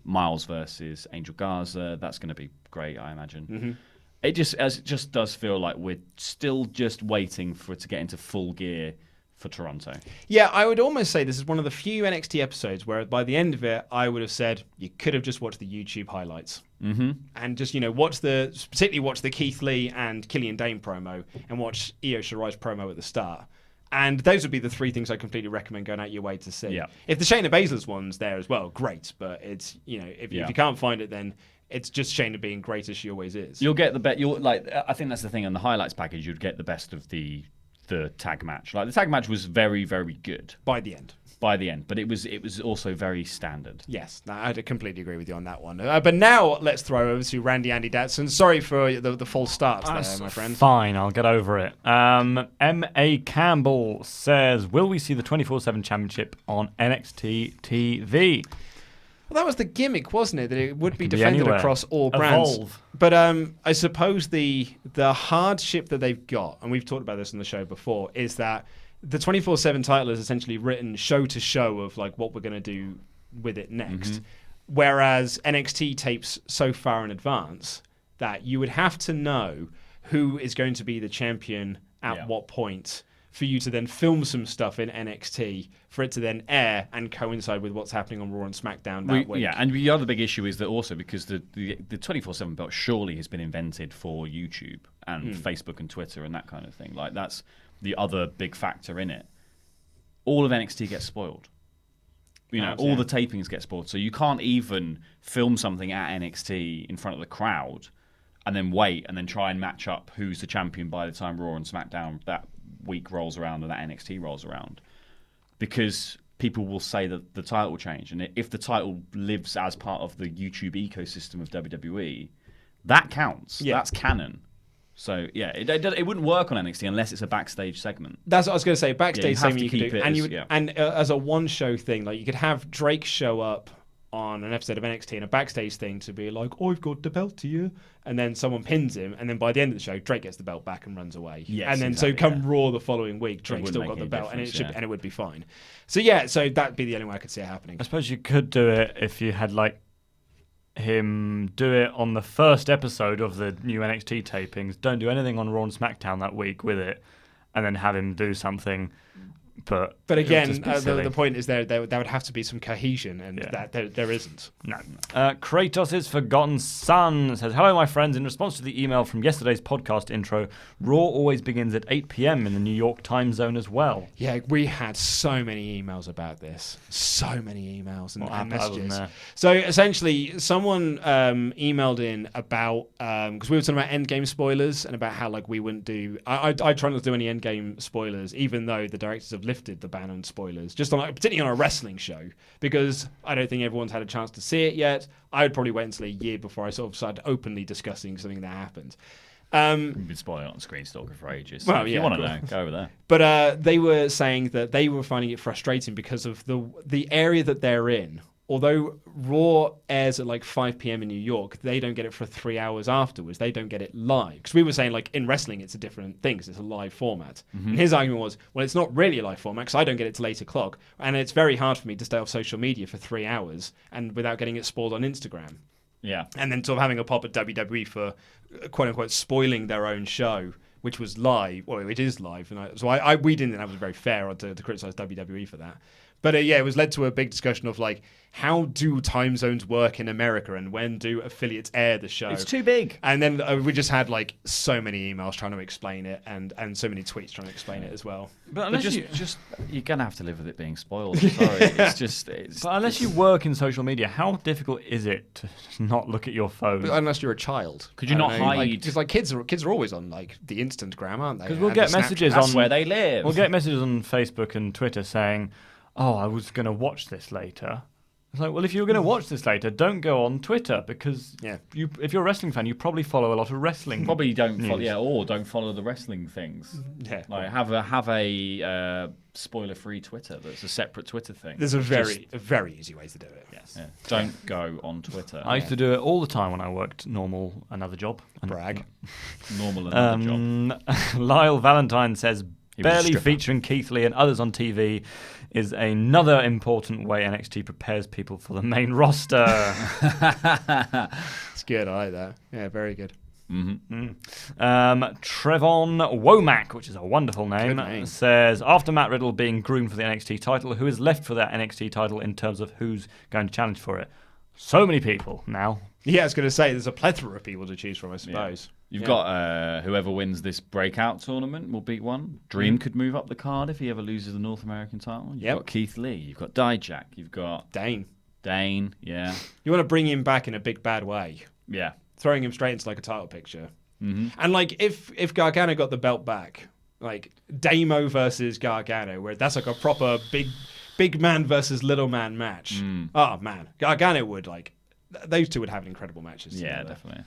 Myles versus Angel Garza. That's going to be great, I imagine. It just does feel like we're still just waiting for it to get into full gear for Toronto. Yeah, I would almost say this is one of the few NXT episodes where by the end of it, I would have said you could have just watched the YouTube highlights. And just, particularly watch the Keith Lee and Killian Dain promo and watch Io Shirai's promo at the start. And those would be the three things I completely recommend going out your way to see. Yeah. If the Shayna Baszler's one's there as well, great. But it's, if you can't find it, then it's just Shayna being great as she always is. You'll get the best. I think that's the thing on the highlights package. You'd get the best of the tag match. Like the tag match was very, very good by the end. But it was also very standard. Yes, I completely agree with you on that one. But now let's throw over to Randy Andy Datson. Sorry for the false start there, my friend. Fine, I'll get over it. M.A. Campbell says, will we see the 24/7 championship on NXT TV? Well, that was the gimmick, wasn't it? That it would be defended across all brands. Evolve. But I suppose the hardship that they've got, and we've talked about this on the show before, is that the 24/7 title is essentially written show to show of like what we're going to do with it next. Whereas NXT tapes so far in advance that you would have to know who is going to be the champion at what point for you to then film some stuff in NXT for it to then air and coincide with what's happening on Raw and SmackDown that week. Yeah, and the other big issue is that also because the 24/7 belt surely has been invented for YouTube and Facebook and Twitter and that kind of thing. Like that's the other big factor in it. All of NXT gets spoiled all the tapings get spoiled. So you can't even film something at NXT in front of the crowd and then wait and then try and match up who's the champion by the time Raw and SmackDown that week rolls around and that NXT rolls around. Because people will say that the title will change. And if the title lives as part of the YouTube ecosystem of WWE, that counts. Yeah. That's canon. So, yeah, it wouldn't work on NXT unless it's a backstage segment. That's what I was going to say. Backstage segment you could do. And as a one-show thing, like you could have Drake show up on an episode of NXT and a backstage thing to be like, I've got the belt to you. And then someone pins him. And then by the end of the show, Drake gets the belt back and runs away. Yes, and then exactly, so come Raw the following week, Drake still got the belt. And it would be fine. So, yeah, so that'd be the only way I could see it happening. I suppose you could do it if you had, like, him do it on the first episode of the new NXT tapings. Don't do anything on Raw and SmackDown that week with it. And then have him do something. But again, the point is there would have to be some cohesion, and that there isn't. No. Kratos' Forgotten Son says, hello, my friends. In response to the email from yesterday's podcast intro, Raw always begins at 8 p.m. in the New York time zone as well. Yeah, we had so many emails about this. So many emails and messages. So essentially, someone emailed in about, because we were talking about Endgame spoilers and about how like we wouldn't do, I try not to do any Endgame spoilers, even though the directors have lifted the ban on spoilers, just on particularly on a wrestling show, because I don't think everyone's had a chance to see it yet. I would probably wait until a year before I sort of started openly discussing something that happened. We've been spoiling on Screen Stalker for ages. So if you want to know, go over there. But they were saying that they were finding it frustrating because of the area that they're in. Although Raw airs at like 5 p.m. in New York, they don't get it for 3 hours afterwards. They don't get it live. Because we were saying, like, in wrestling, it's a different thing because it's a live format. Mm-hmm. And his argument was, well, it's not really a live format because I don't get it till 8 o'clock. And it's very hard for me to stay off social media for 3 hours and without getting it spoiled on Instagram. Yeah. And then sort of having a pop at WWE for, quote-unquote, spoiling their own show, which was live. Well, it is live. And we didn't think that was very fair to criticize WWE for that. But it was led to a big discussion of like, how do time zones work in America and when do affiliates air the show? It's too big. And then we just had like so many emails trying to explain it and so many tweets trying to explain it as well. But you're going to have to live with it being spoiled. Sorry. But unless you work in social media, how difficult is it to not look at your phone? But unless you're a child. Could you not hide? Because like kids are always on like the Instagram, aren't they? Because we'll get messages on where they live. We'll get messages on Facebook and Twitter saying, oh, I was going to watch this later. It's like, well, if you're going to watch this later, don't go on Twitter because if you're a wrestling fan, you probably follow a lot of wrestling. Probably don't follow, or don't follow the wrestling things. Yeah, like have a spoiler-free Twitter that's a separate Twitter thing. There's a very easy way to do it. Yes, don't go on Twitter. I used to do it all the time when I worked another job. Brag. Another job. Lyle Valentine says, barely featuring Keith Lee and others on TV is another important way NXT prepares people for the main roster. It's good. I like that. Yeah, very good. Mm-hmm. Trevon Womack, which is a wonderful name, says, after Matt Riddle being groomed for the NXT title, who is left for that NXT title in terms of who's going to challenge for it? So many people now. Yeah, I was going to say, there's a plethora of people to choose from, I suppose. Yeah. You've got whoever wins this breakout tournament will beat one. Dream could move up the card if he ever loses the North American title. You've got Keith Lee. You've got Dijak. You've got Dain, yeah. You want to bring him back in a big bad way. Yeah. Throwing him straight into like a title picture. Mm-hmm. And like if Gargano got the belt back, like Damo versus Gargano, where that's like a proper big man versus little man match. Oh man, Gargano would those two would have incredible matches. Yeah, together. definitely.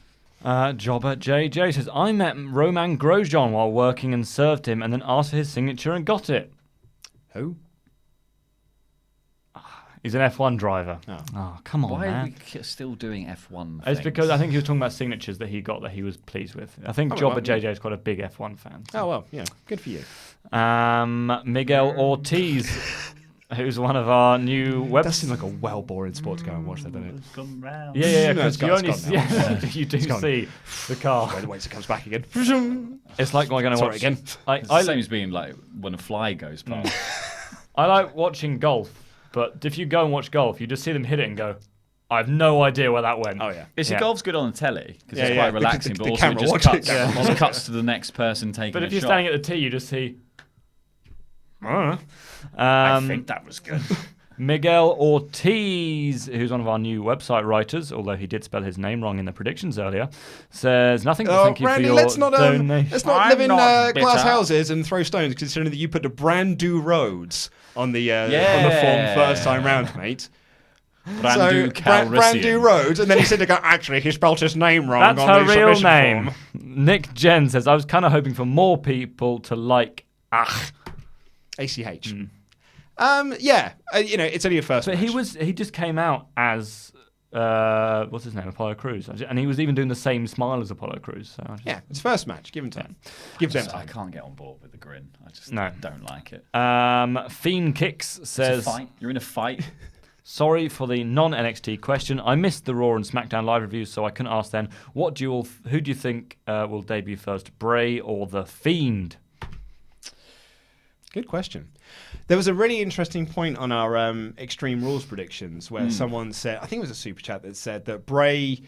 Jobber JJ says, I met Roman Grosjean while working and served him and then asked for his signature and got it. Who? He's an F1 driver. Oh, come on, man. Why are we still doing F1 It's because I think he was talking about signatures that he got that he was pleased with. I think Jobber JJ is quite a big F1 fan. So. Oh, well, yeah. Good for you. Miguel Ortiz, who's one of our new web... That seems like a well-boring sport to go and watch, doesn't it? It's gone round. Yeah, because you only you do see the car. Wait till it comes back again. It's like we're going to watch... again. It's the same as being like when a fly goes past. I like watching golf, but if you go and watch golf, you just see them hit it and go, I have no idea where that went. Oh, yeah. Golf's good on the telly because it's quite relaxing, but also it just cuts to the next person taking a shot. But if you're standing at the tee, you just see... I think that was good. Miguel Ortiz, who's one of our new website writers, although he did spell his name wrong in the predictions earlier, says nothing but thank you Randy, for your let's not donation. live in not bitter. glass houses and throw stones, considering that you put the brand new roads on the form first time round, mate. Brand new roads, and then he said to go, actually, he spelled his name wrong. That's on her the real submission name. form. Nick Jen says, I was kind of hoping for more people to like ACH. ACH. It's only a first But match. he just came out as what's his name, Apollo Crews, and he was even doing the same smile as Apollo Crews. So it's first match. Give him time. Give them I time. can't get on board with the grin. I just No. don't like it. Fiend Kicks It's says, a fight. You're in a fight. sorry for the non-NXT question. I missed the Raw and SmackDown live reviews, so I couldn't ask then. Who do you think will debut first, Bray or The Fiend? Good question. There was a really interesting point on our Extreme Rules predictions where someone said, I think it was a super chat that said that Bray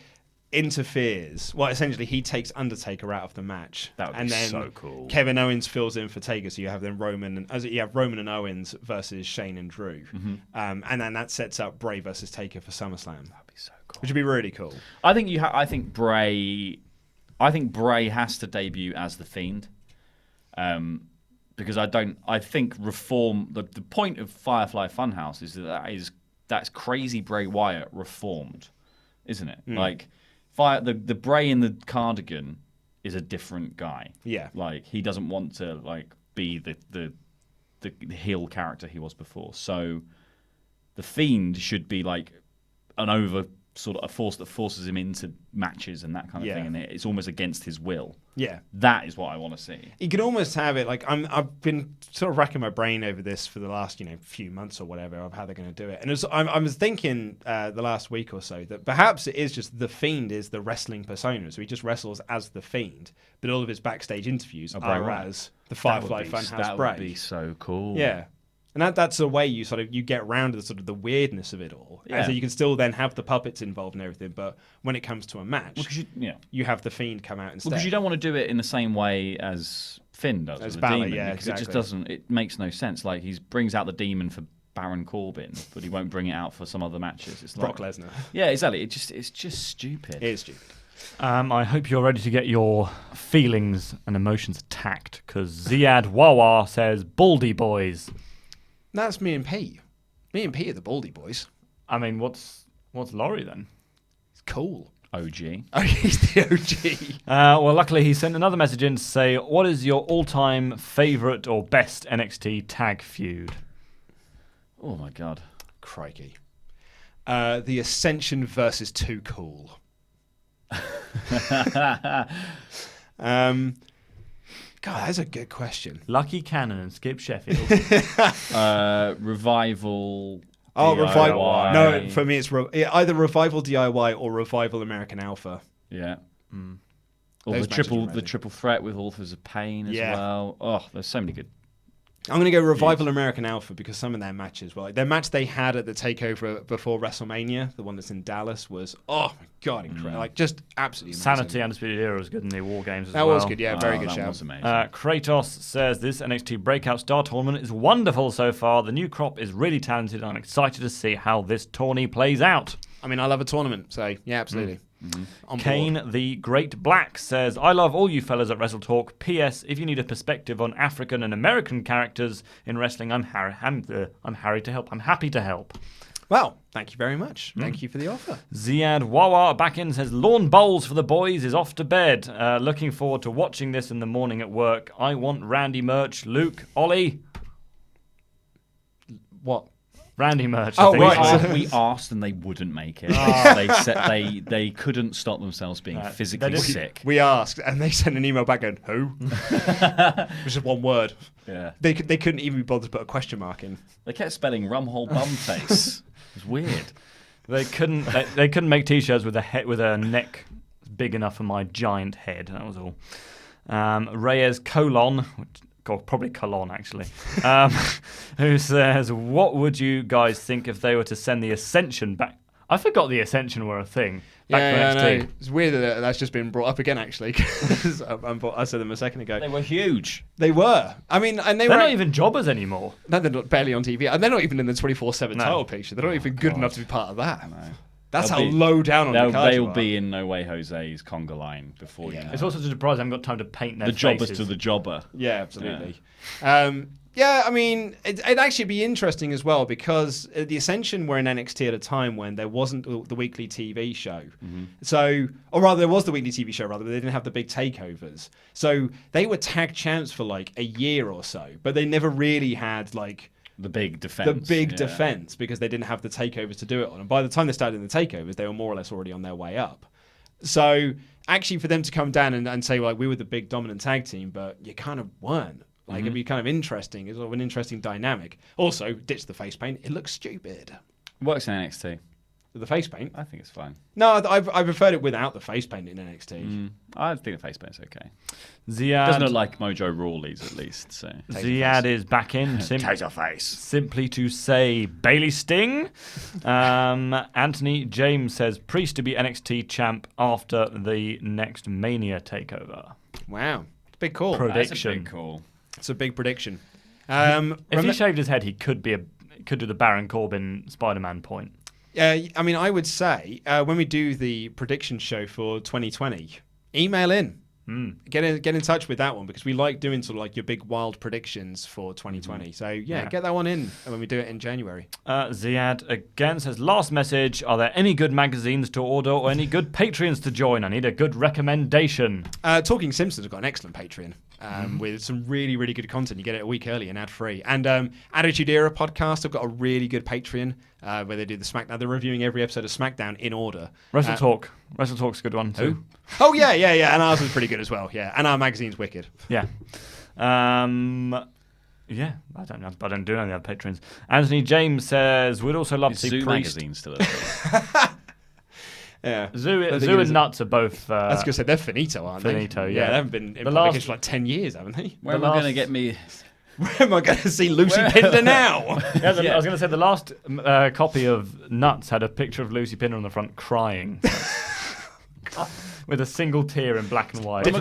interferes. Well, essentially, he takes Undertaker out of the match. That would and be then so cool. Kevin Owens fills in for Taker, so you have then Roman and Owens versus Shane and Drew. And then that sets up Bray versus Taker for SummerSlam. That'd be so cool. Which would be really cool. I think Bray has to debut as the Fiend. Because I think reform. The point of Firefly Funhouse is that's crazy Bray Wyatt reformed, isn't it? Like, the Bray in the cardigan is a different guy. Yeah, like he doesn't want to be the heel character he was before. So, the Fiend should be like an over sort of a force that forces him into matches and that kind of thing, and it's almost against his will. Yeah, that is what I want to see. You can almost have it like I've been sort of racking my brain over this for the last few months or whatever of how they're going to do it, and I was thinking the last week or so that perhaps it is just the Fiend is the wrestling persona, so he just wrestles as the Fiend, but all of his backstage interviews are as the Firefly Funhouse Bray. That would be so cool. Yeah. And that's a way you get around the sort of the weirdness of it all. Yeah. And so you can still then have the puppets involved and everything, but when it comes to a match, you have the Fiend come out instead. Because you don't want to do it in the same way as Finn does. As with Balor, the Demon, yeah, because exactly. it just doesn't. It makes no sense. Like he brings out the Demon for Baron Corbin, but he won't bring it out for some other matches. It's Brock Lesnar. Yeah, exactly. It's just stupid. It is stupid. I hope you're ready to get your feelings and emotions attacked, because Ziad Wawa says, Baldy Boys. That's me and Pete. Me and Pete are the Baldy Boys. I mean, what's Laurie then? It's cool. OG. Oh, he's the OG. Well, luckily he sent another message in to say, what is your all-time favourite or best NXT tag feud? Oh my God. Crikey. The Ascension versus Too Cool. God, that's a good question. Lucky Cannon and Skip Sheffield. Revival. Oh, DIY. Revival. No, for me it's either Revival DIY or Revival American Alpha. Yeah. Or Those the triple threat with Authors of Pain as well. Oh, there's so many good. I'm going to go Revival American Alpha because some of their matches, their match they had at the takeover before WrestleMania, the one that's in Dallas, was oh my God, incredible! Like just absolutely amazing. Sanity Undisputed Era was good in the War Games as well. That was good, yeah, very good that shout. Was amazing. Kratos says this NXT Breakout Star Tournament is wonderful so far. The new crop is really talented. I'm excited to see how this tourney plays out. I mean, I love a tournament, so yeah, absolutely. Kane the Great Black says, I love all you fellas at WrestleTalk. P.S. If you need a perspective on African and American characters in wrestling, I'm Harry to help. I'm happy to help. Well, thank you very much. Thank you for the offer. Ziad Wawa back in says, Lawn Bowls for the boys is off to bed. Looking forward to watching this in the morning at work. I want Randy merch. Luke, Ollie. What? Randy merch. Oh, right. We asked and they wouldn't make it. They said they couldn't stop themselves being physically sick. We asked and they sent an email back going, who? Which is one word. Yeah. They couldn't even be bothered to put a question mark in. They kept spelling rumhole bum face. It was weird. They couldn't make t-shirts with a neck big enough for my giant head. That was all. Reyes Colon, probably Colon actually, who says, what would you guys think if they were to send the Ascension back? I forgot the Ascension were a thing. Back Yeah, to I NXT. know. It's weird that that's just been brought up again, actually. 'Cause I said them a second ago. They were huge. They were. I mean, and They're not even jobbers anymore. No, they're not barely on TV. And they're not even in the 24/7 No. title picture. They're not even good enough to be part of that. No. That's They'll how be- low down on the card They'll you are. be in No Way Jose's conga line before you know. It's also surprising I haven't got time to paint their The jobbers faces. to the jobber. Yeah, absolutely. Yeah, I mean, it'd actually be interesting as well because the Ascension were in NXT at a time when there wasn't the weekly TV show. So, or rather, there was the weekly TV show, rather, but they didn't have the big takeovers. So they were tag champs for like a year or so, but they never really had like The big defense. defense because they didn't have the takeovers to do it on. And by the time they started in the takeovers, they were more or less already on their way up. So actually, for them to come down and say, like, we were the big dominant tag team, but you kind of weren't. Like, it'd be kind of interesting. It's sort of an interesting dynamic. Also, ditch the face paint. It looks stupid. Works in NXT. The face paint? I think it's fine. No, I preferred it without the face paint in NXT. I think the face paint's okay. Ziad, Doesn't look like Mojo Rawley's at least. So Ziad is back in. Taser face. Simply to say Bailey Sting. Anthony James says Priest to be NXT champ after the next Mania takeover. Wow. It's a big call. That's a Prediction. big call. It's a big prediction. If he shaved his head, he could do the Baron Corbin Spider-Man point. I mean, I would say when we do the prediction show for 2020, email in. Get in touch with that one because we like doing sort of like your big wild predictions for 2020. So yeah, get that one in when we do it in January. Ziad again says, last message, are there any good magazines to order or any good Patreons to join? I need a good recommendation. Talking Simpsons have got an excellent Patreon with some really, really good content. You get it a week early and ad-free. And Attitude Era podcast have got a really good Patreon where they do the SmackDown. They're reviewing every episode of SmackDown in order. WrestleTalk. WrestleTalk's a good one too. Oh, yeah. And ours is pretty good as well. Yeah. And our magazine's wicked. Yeah. Yeah, I don't do any other patrons. Anthony James says, we'd also love Is to see Zoo Priest. magazine still a thing? Yeah. Zoo think it and is Nuts are both... I was going to say, they're finito, aren't they? Finito, yeah. They haven't been in The publication last- for like 10 years, haven't they? Where am I going to get me? Where am I going to see Lucy Pinder now? Yeah, I was going to say the last copy of Nuts had a picture of Lucy Pinder on the front crying. With a single tear in black and white. Where am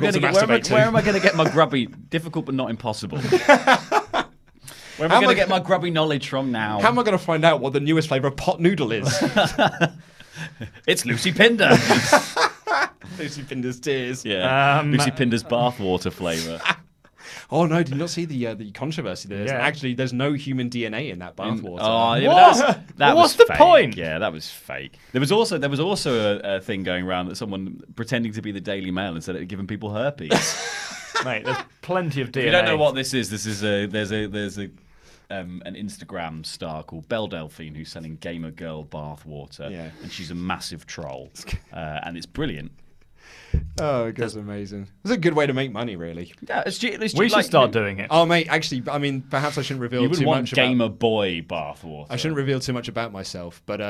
I going to get my grubby? Difficult but not impossible. Where am I going to get my grubby knowledge from now? How am I going to find out what the newest flavour of pot noodle is? It's Lucy Pinder. Lucy Pinder's tears. Yeah, Lucy Pinder's bathwater flavour. Oh no! Did you not see the controversy? There's no human DNA in that bathwater. Oh, yeah, What? that What's was the fake. point? Yeah, that was fake. There was also a thing going around that someone pretending to be the Daily Mail and said it had given people herpes. Mate, there's plenty of DNA. If you don't know what this is there's an Instagram star called Belle Delphine who's selling gamer girl bathwater, and she's a massive troll, and it's brilliant. Oh, that's amazing. It's a good way to make money, really. Yeah, We should start doing it. Oh, mate, actually, I mean, perhaps I shouldn't reveal You too wouldn't want much gamer about... boy bathwater. I shouldn't reveal too much about myself, but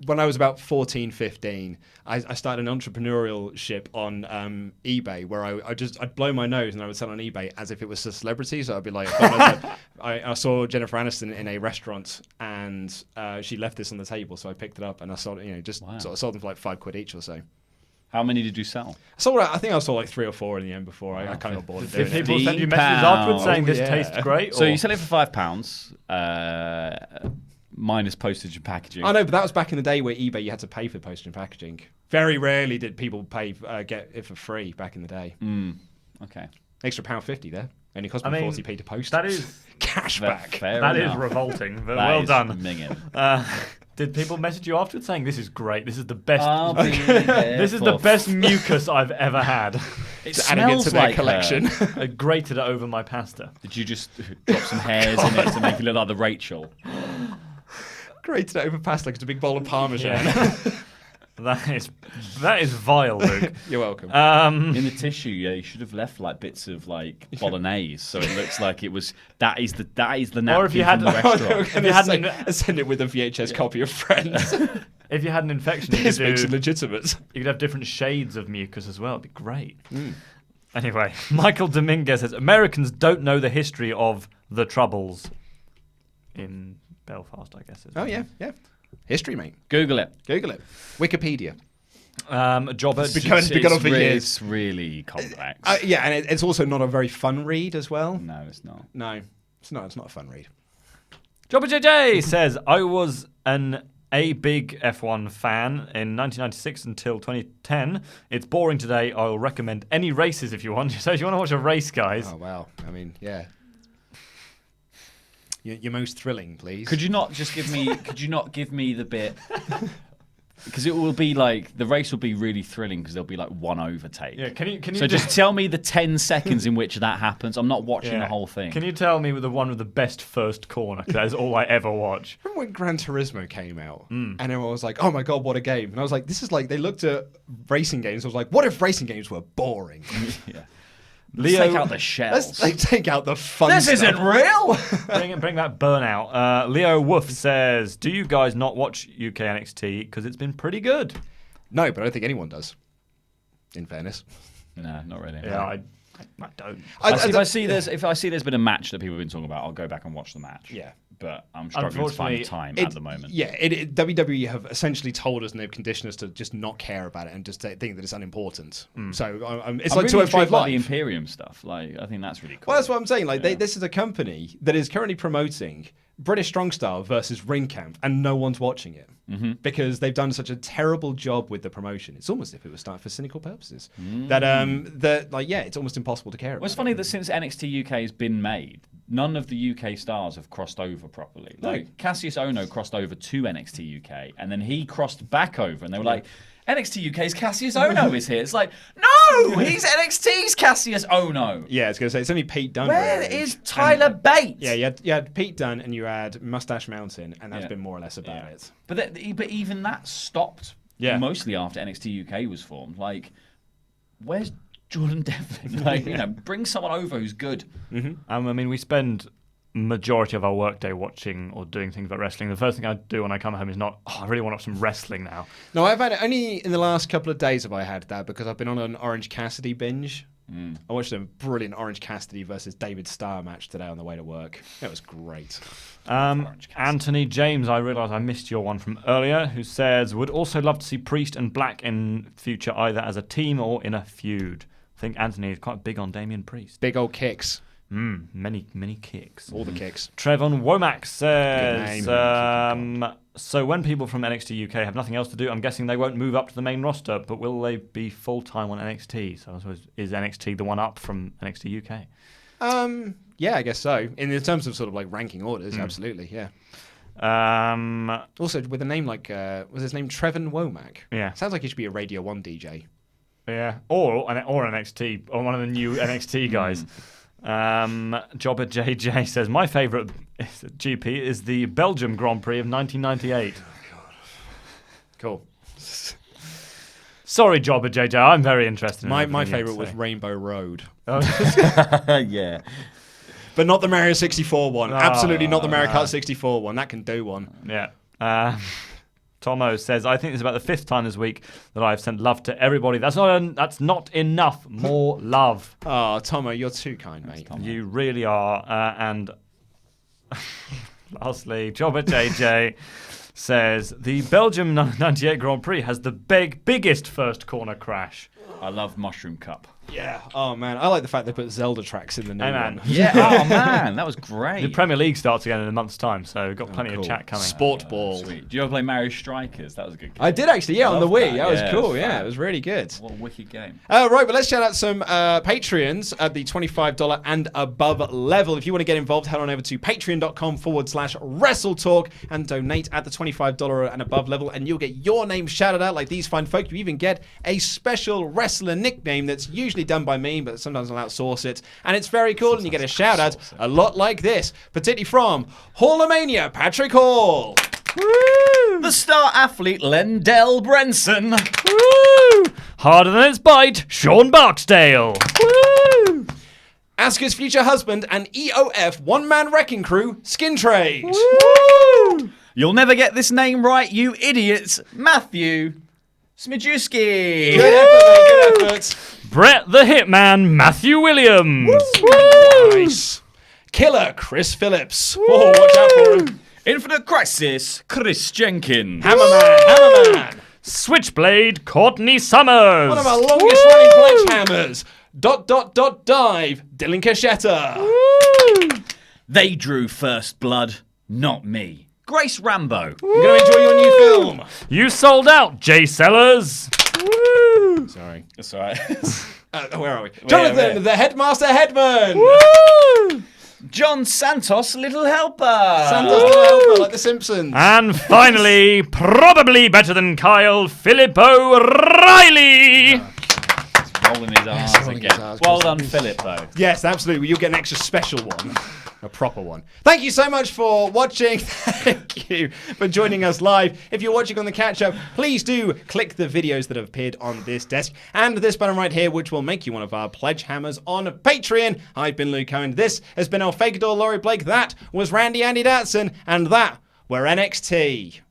when I was about 14, 15, I started an entrepreneurial ship on eBay where I'd blow my nose and I would sell on eBay as if it was a celebrity. So I'd be like, I saw Jennifer Aniston in a restaurant and she left this on the table, so I picked it up and I sold it, sort of sold them for like £5 each or so. How many did you sell? I think I sold like 3 or 4 in the end before I kind of got bored of doing Did it. people send you messages afterwards saying this tastes great? So or- you sell it for £5, minus postage and packaging. I know, but that was back in the day where eBay you had to pay for postage and packaging. Very rarely did people get it for free back in the day. Okay. Extra £1.50 there. Only cost me 40p to post. That is cash back. that is revolting, but That well is done. minging. Did people message you afterwards saying this is great? This is the best. This is the best mucus I've ever had. It Adding it smells to their like collection. I grated it over my pasta. Did you just drop some hairs in it to make it look like the Rachel? Grated it over pasta like it's a big bowl of Parmesan. Yeah. That is vile, Luke. You're welcome. In the tissue, you should have left like bits of like bolognese, so it looks like it was. That is the napkin Or if you had from the restaurant. If you hadn't- send it with a VHS copy of Friends. If you had an infection, you This could, makes it do, legitimate. you could have different shades of mucus as well. It'd be great. Anyway, Michael Dominguez says Americans don't know the history of the Troubles in Belfast, I guess. Oh yeah. History, mate. Google it. Google it. Wikipedia. Jobber. It's been on for years. It's really complex. Yeah, and it's also not a very fun read as well. No, it's not. No, it's not. It's not a fun read. Jobber JJ says, I was a big F1 fan in 1996 until 2010. It's boring today. I'll recommend any races if you want. So if you want to watch a race, guys. Oh, wow. I mean, yeah. Your most thrilling, please. Could you not give me the bit? Because it will be like the race will be really thrilling because there'll be like one overtake. Yeah, can you so just tell me the 10 seconds in which that happens. I'm not watching the whole thing. Can you tell me the one with the best first corner? Because that is all I ever watch. Remember when Gran Turismo came out and everyone was like, "Oh my god, what a game!" And I was like, "This is like they looked at racing games. I was like, what if racing games were boring?" Yeah. Leo, Let's take out the shells. Let's take out the fun. This stuff. isn't real. bring that burnout. Leo Wolf says, "Do you guys not watch UK NXT because it's been pretty good?" No, but I don't think anyone does. In fairness, No, not really. Yeah, I don't. If I see there's been a match that people have been talking about, I'll go back and watch the match. Yeah. But I'm struggling to find the time at the moment. Yeah, WWE have essentially told us and they've conditioned us to just not care about it and just think that it's unimportant. So it's like really 205 like Live. the Imperium stuff. Like I think that's really cool. Well, that's what I'm saying. Like this is a company that is currently promoting British Strong Style versus Ring Camp, and no one's watching it because they've done such a terrible job with the promotion. It's almost as if it was started for cynical purposes. It's almost impossible to care about. Well, it's funny that since NXT UK has been made, none of the UK stars have crossed over properly. Like Cassius Ohno crossed over to NXT UK, and then he crossed back over, and they were like, NXT UK's Cassius Ohno is here. It's like, no, he's NXT's Cassius Ohno. Yeah, I was going to say, it's only Pete Dunne. Where is Tyler Bates? Yeah, you had Pete Dunne and you had Mustache Mountain, and that's been more or less about it. But even that stopped mostly after NXT UK was formed. Like, where's Jordan Devlin? Like, bring someone over who's good. I mean, we spend majority of our workday watching or doing things about wrestling. The first thing I do when I come home is not, I really want to watch some wrestling now. No, I've had it only in the last couple of days have I had that because I've been on an Orange Cassidy binge. I watched a brilliant Orange Cassidy versus David Starr match today on the way to work. It was great. Anthony James, I realise I missed your one from earlier, who says, would also love to see Priest and Black in future either as a team or in a feud. I think Anthony is quite big on Damien Priest. Big old kicks. Many kicks. All the kicks. Trevon Womack says, so when people from NXT UK have nothing else to do, I'm guessing they won't move up to the main roster, but will they be full-time on NXT? So I suppose, is NXT the one up from NXT UK? Yeah, I guess so. In terms of sort of like ranking orders, absolutely, yeah. Also, with a name like, was his name Trevon Womack? Yeah. Sounds like he should be a Radio 1 DJ. Yeah, or NXT, or one of the new NXT guys. Jobber JJ says, my favourite GP is the Belgium Grand Prix of 1998. Oh, God. Cool. Sorry, Jobber JJ, I'm very interested in my favourite was Rainbow Road. Oh. Yeah. But not the Mario 64 one. Absolutely not the Mario Kart 64 one. That can do one. Yeah. Tomo says, I think it's about the 5th time this week that I've sent love to everybody. That's not enough. More love. Oh, Tomo, you're too kind, mate. You really are. And lastly, Jobber JJ says, the Belgium 98 Grand Prix has the biggest first corner crash. I love Mushroom Cup. Yeah. Oh, man. I like the fact they put Zelda tracks in the new one. Yeah. Oh, man. That was great. The Premier League starts again in a month's time, so we've got plenty of chat coming. Sport Ball. Sweet. Do you ever play Mario Strikers? That was a good game. I did actually, on the Wii. That was cool. Yeah, it was really good. What a wicked game. Right, but let's shout out some Patreons at the $25 and above level. If you want to get involved, head on over to patreon.com/WrestleTalk and donate at the $25 and above level, and you'll get your name shouted out like these fine folk. You even get a special wrestler nickname that's usually done by me, but sometimes I'll outsource it, and it's very cool, and you get a shout out a lot like this, particularly from Hallamania Patrick Hall. Woo! The star athlete Lendell Brenson. Woo! Harder than its bite, Sean Barksdale. Woo! Asuka's future husband and EOF one-man wrecking crew, Skin Trade. Woo! You'll never get this name right, you idiots. Matthew Smijewski. Good effort, mate, good effort. Brett the Hitman, Matthew Williams. Woo! Nice. Killer Chris Phillips. Oh, watch out for him. Infinite Crisis, Chris Jenkins. Hammerman. Switchblade, Courtney Summers. One of our longest running Pledgehammers. ... Dive, Dylan Cachetta. They drew first blood, not me. Grace Rambo. I'm going to enjoy your new film. You sold out, Jay Sellers. Woo! Sorry. That's all right. Where are we? Jonathan, the Headmaster Headman. Woo! John Santos, Little Helper. Santa's Little Helper, like The Simpsons. And finally, probably better than Kyle, Philip O'Reilly. Rolling his arms rolling again. his arms, Well Chris. done, Philip, though. Yes, absolutely. You'll get an extra special one. A proper one. Thank you so much for watching. Thank you for joining us live. If you're watching on the catch-up, please do click the videos that have appeared on this desk and this button right here, which will make you one of our pledge hammers on Patreon. I've been Luke Cohen. This has been El Fagador Laurie Blake. That was Randy Andy Datson. And that were NXT.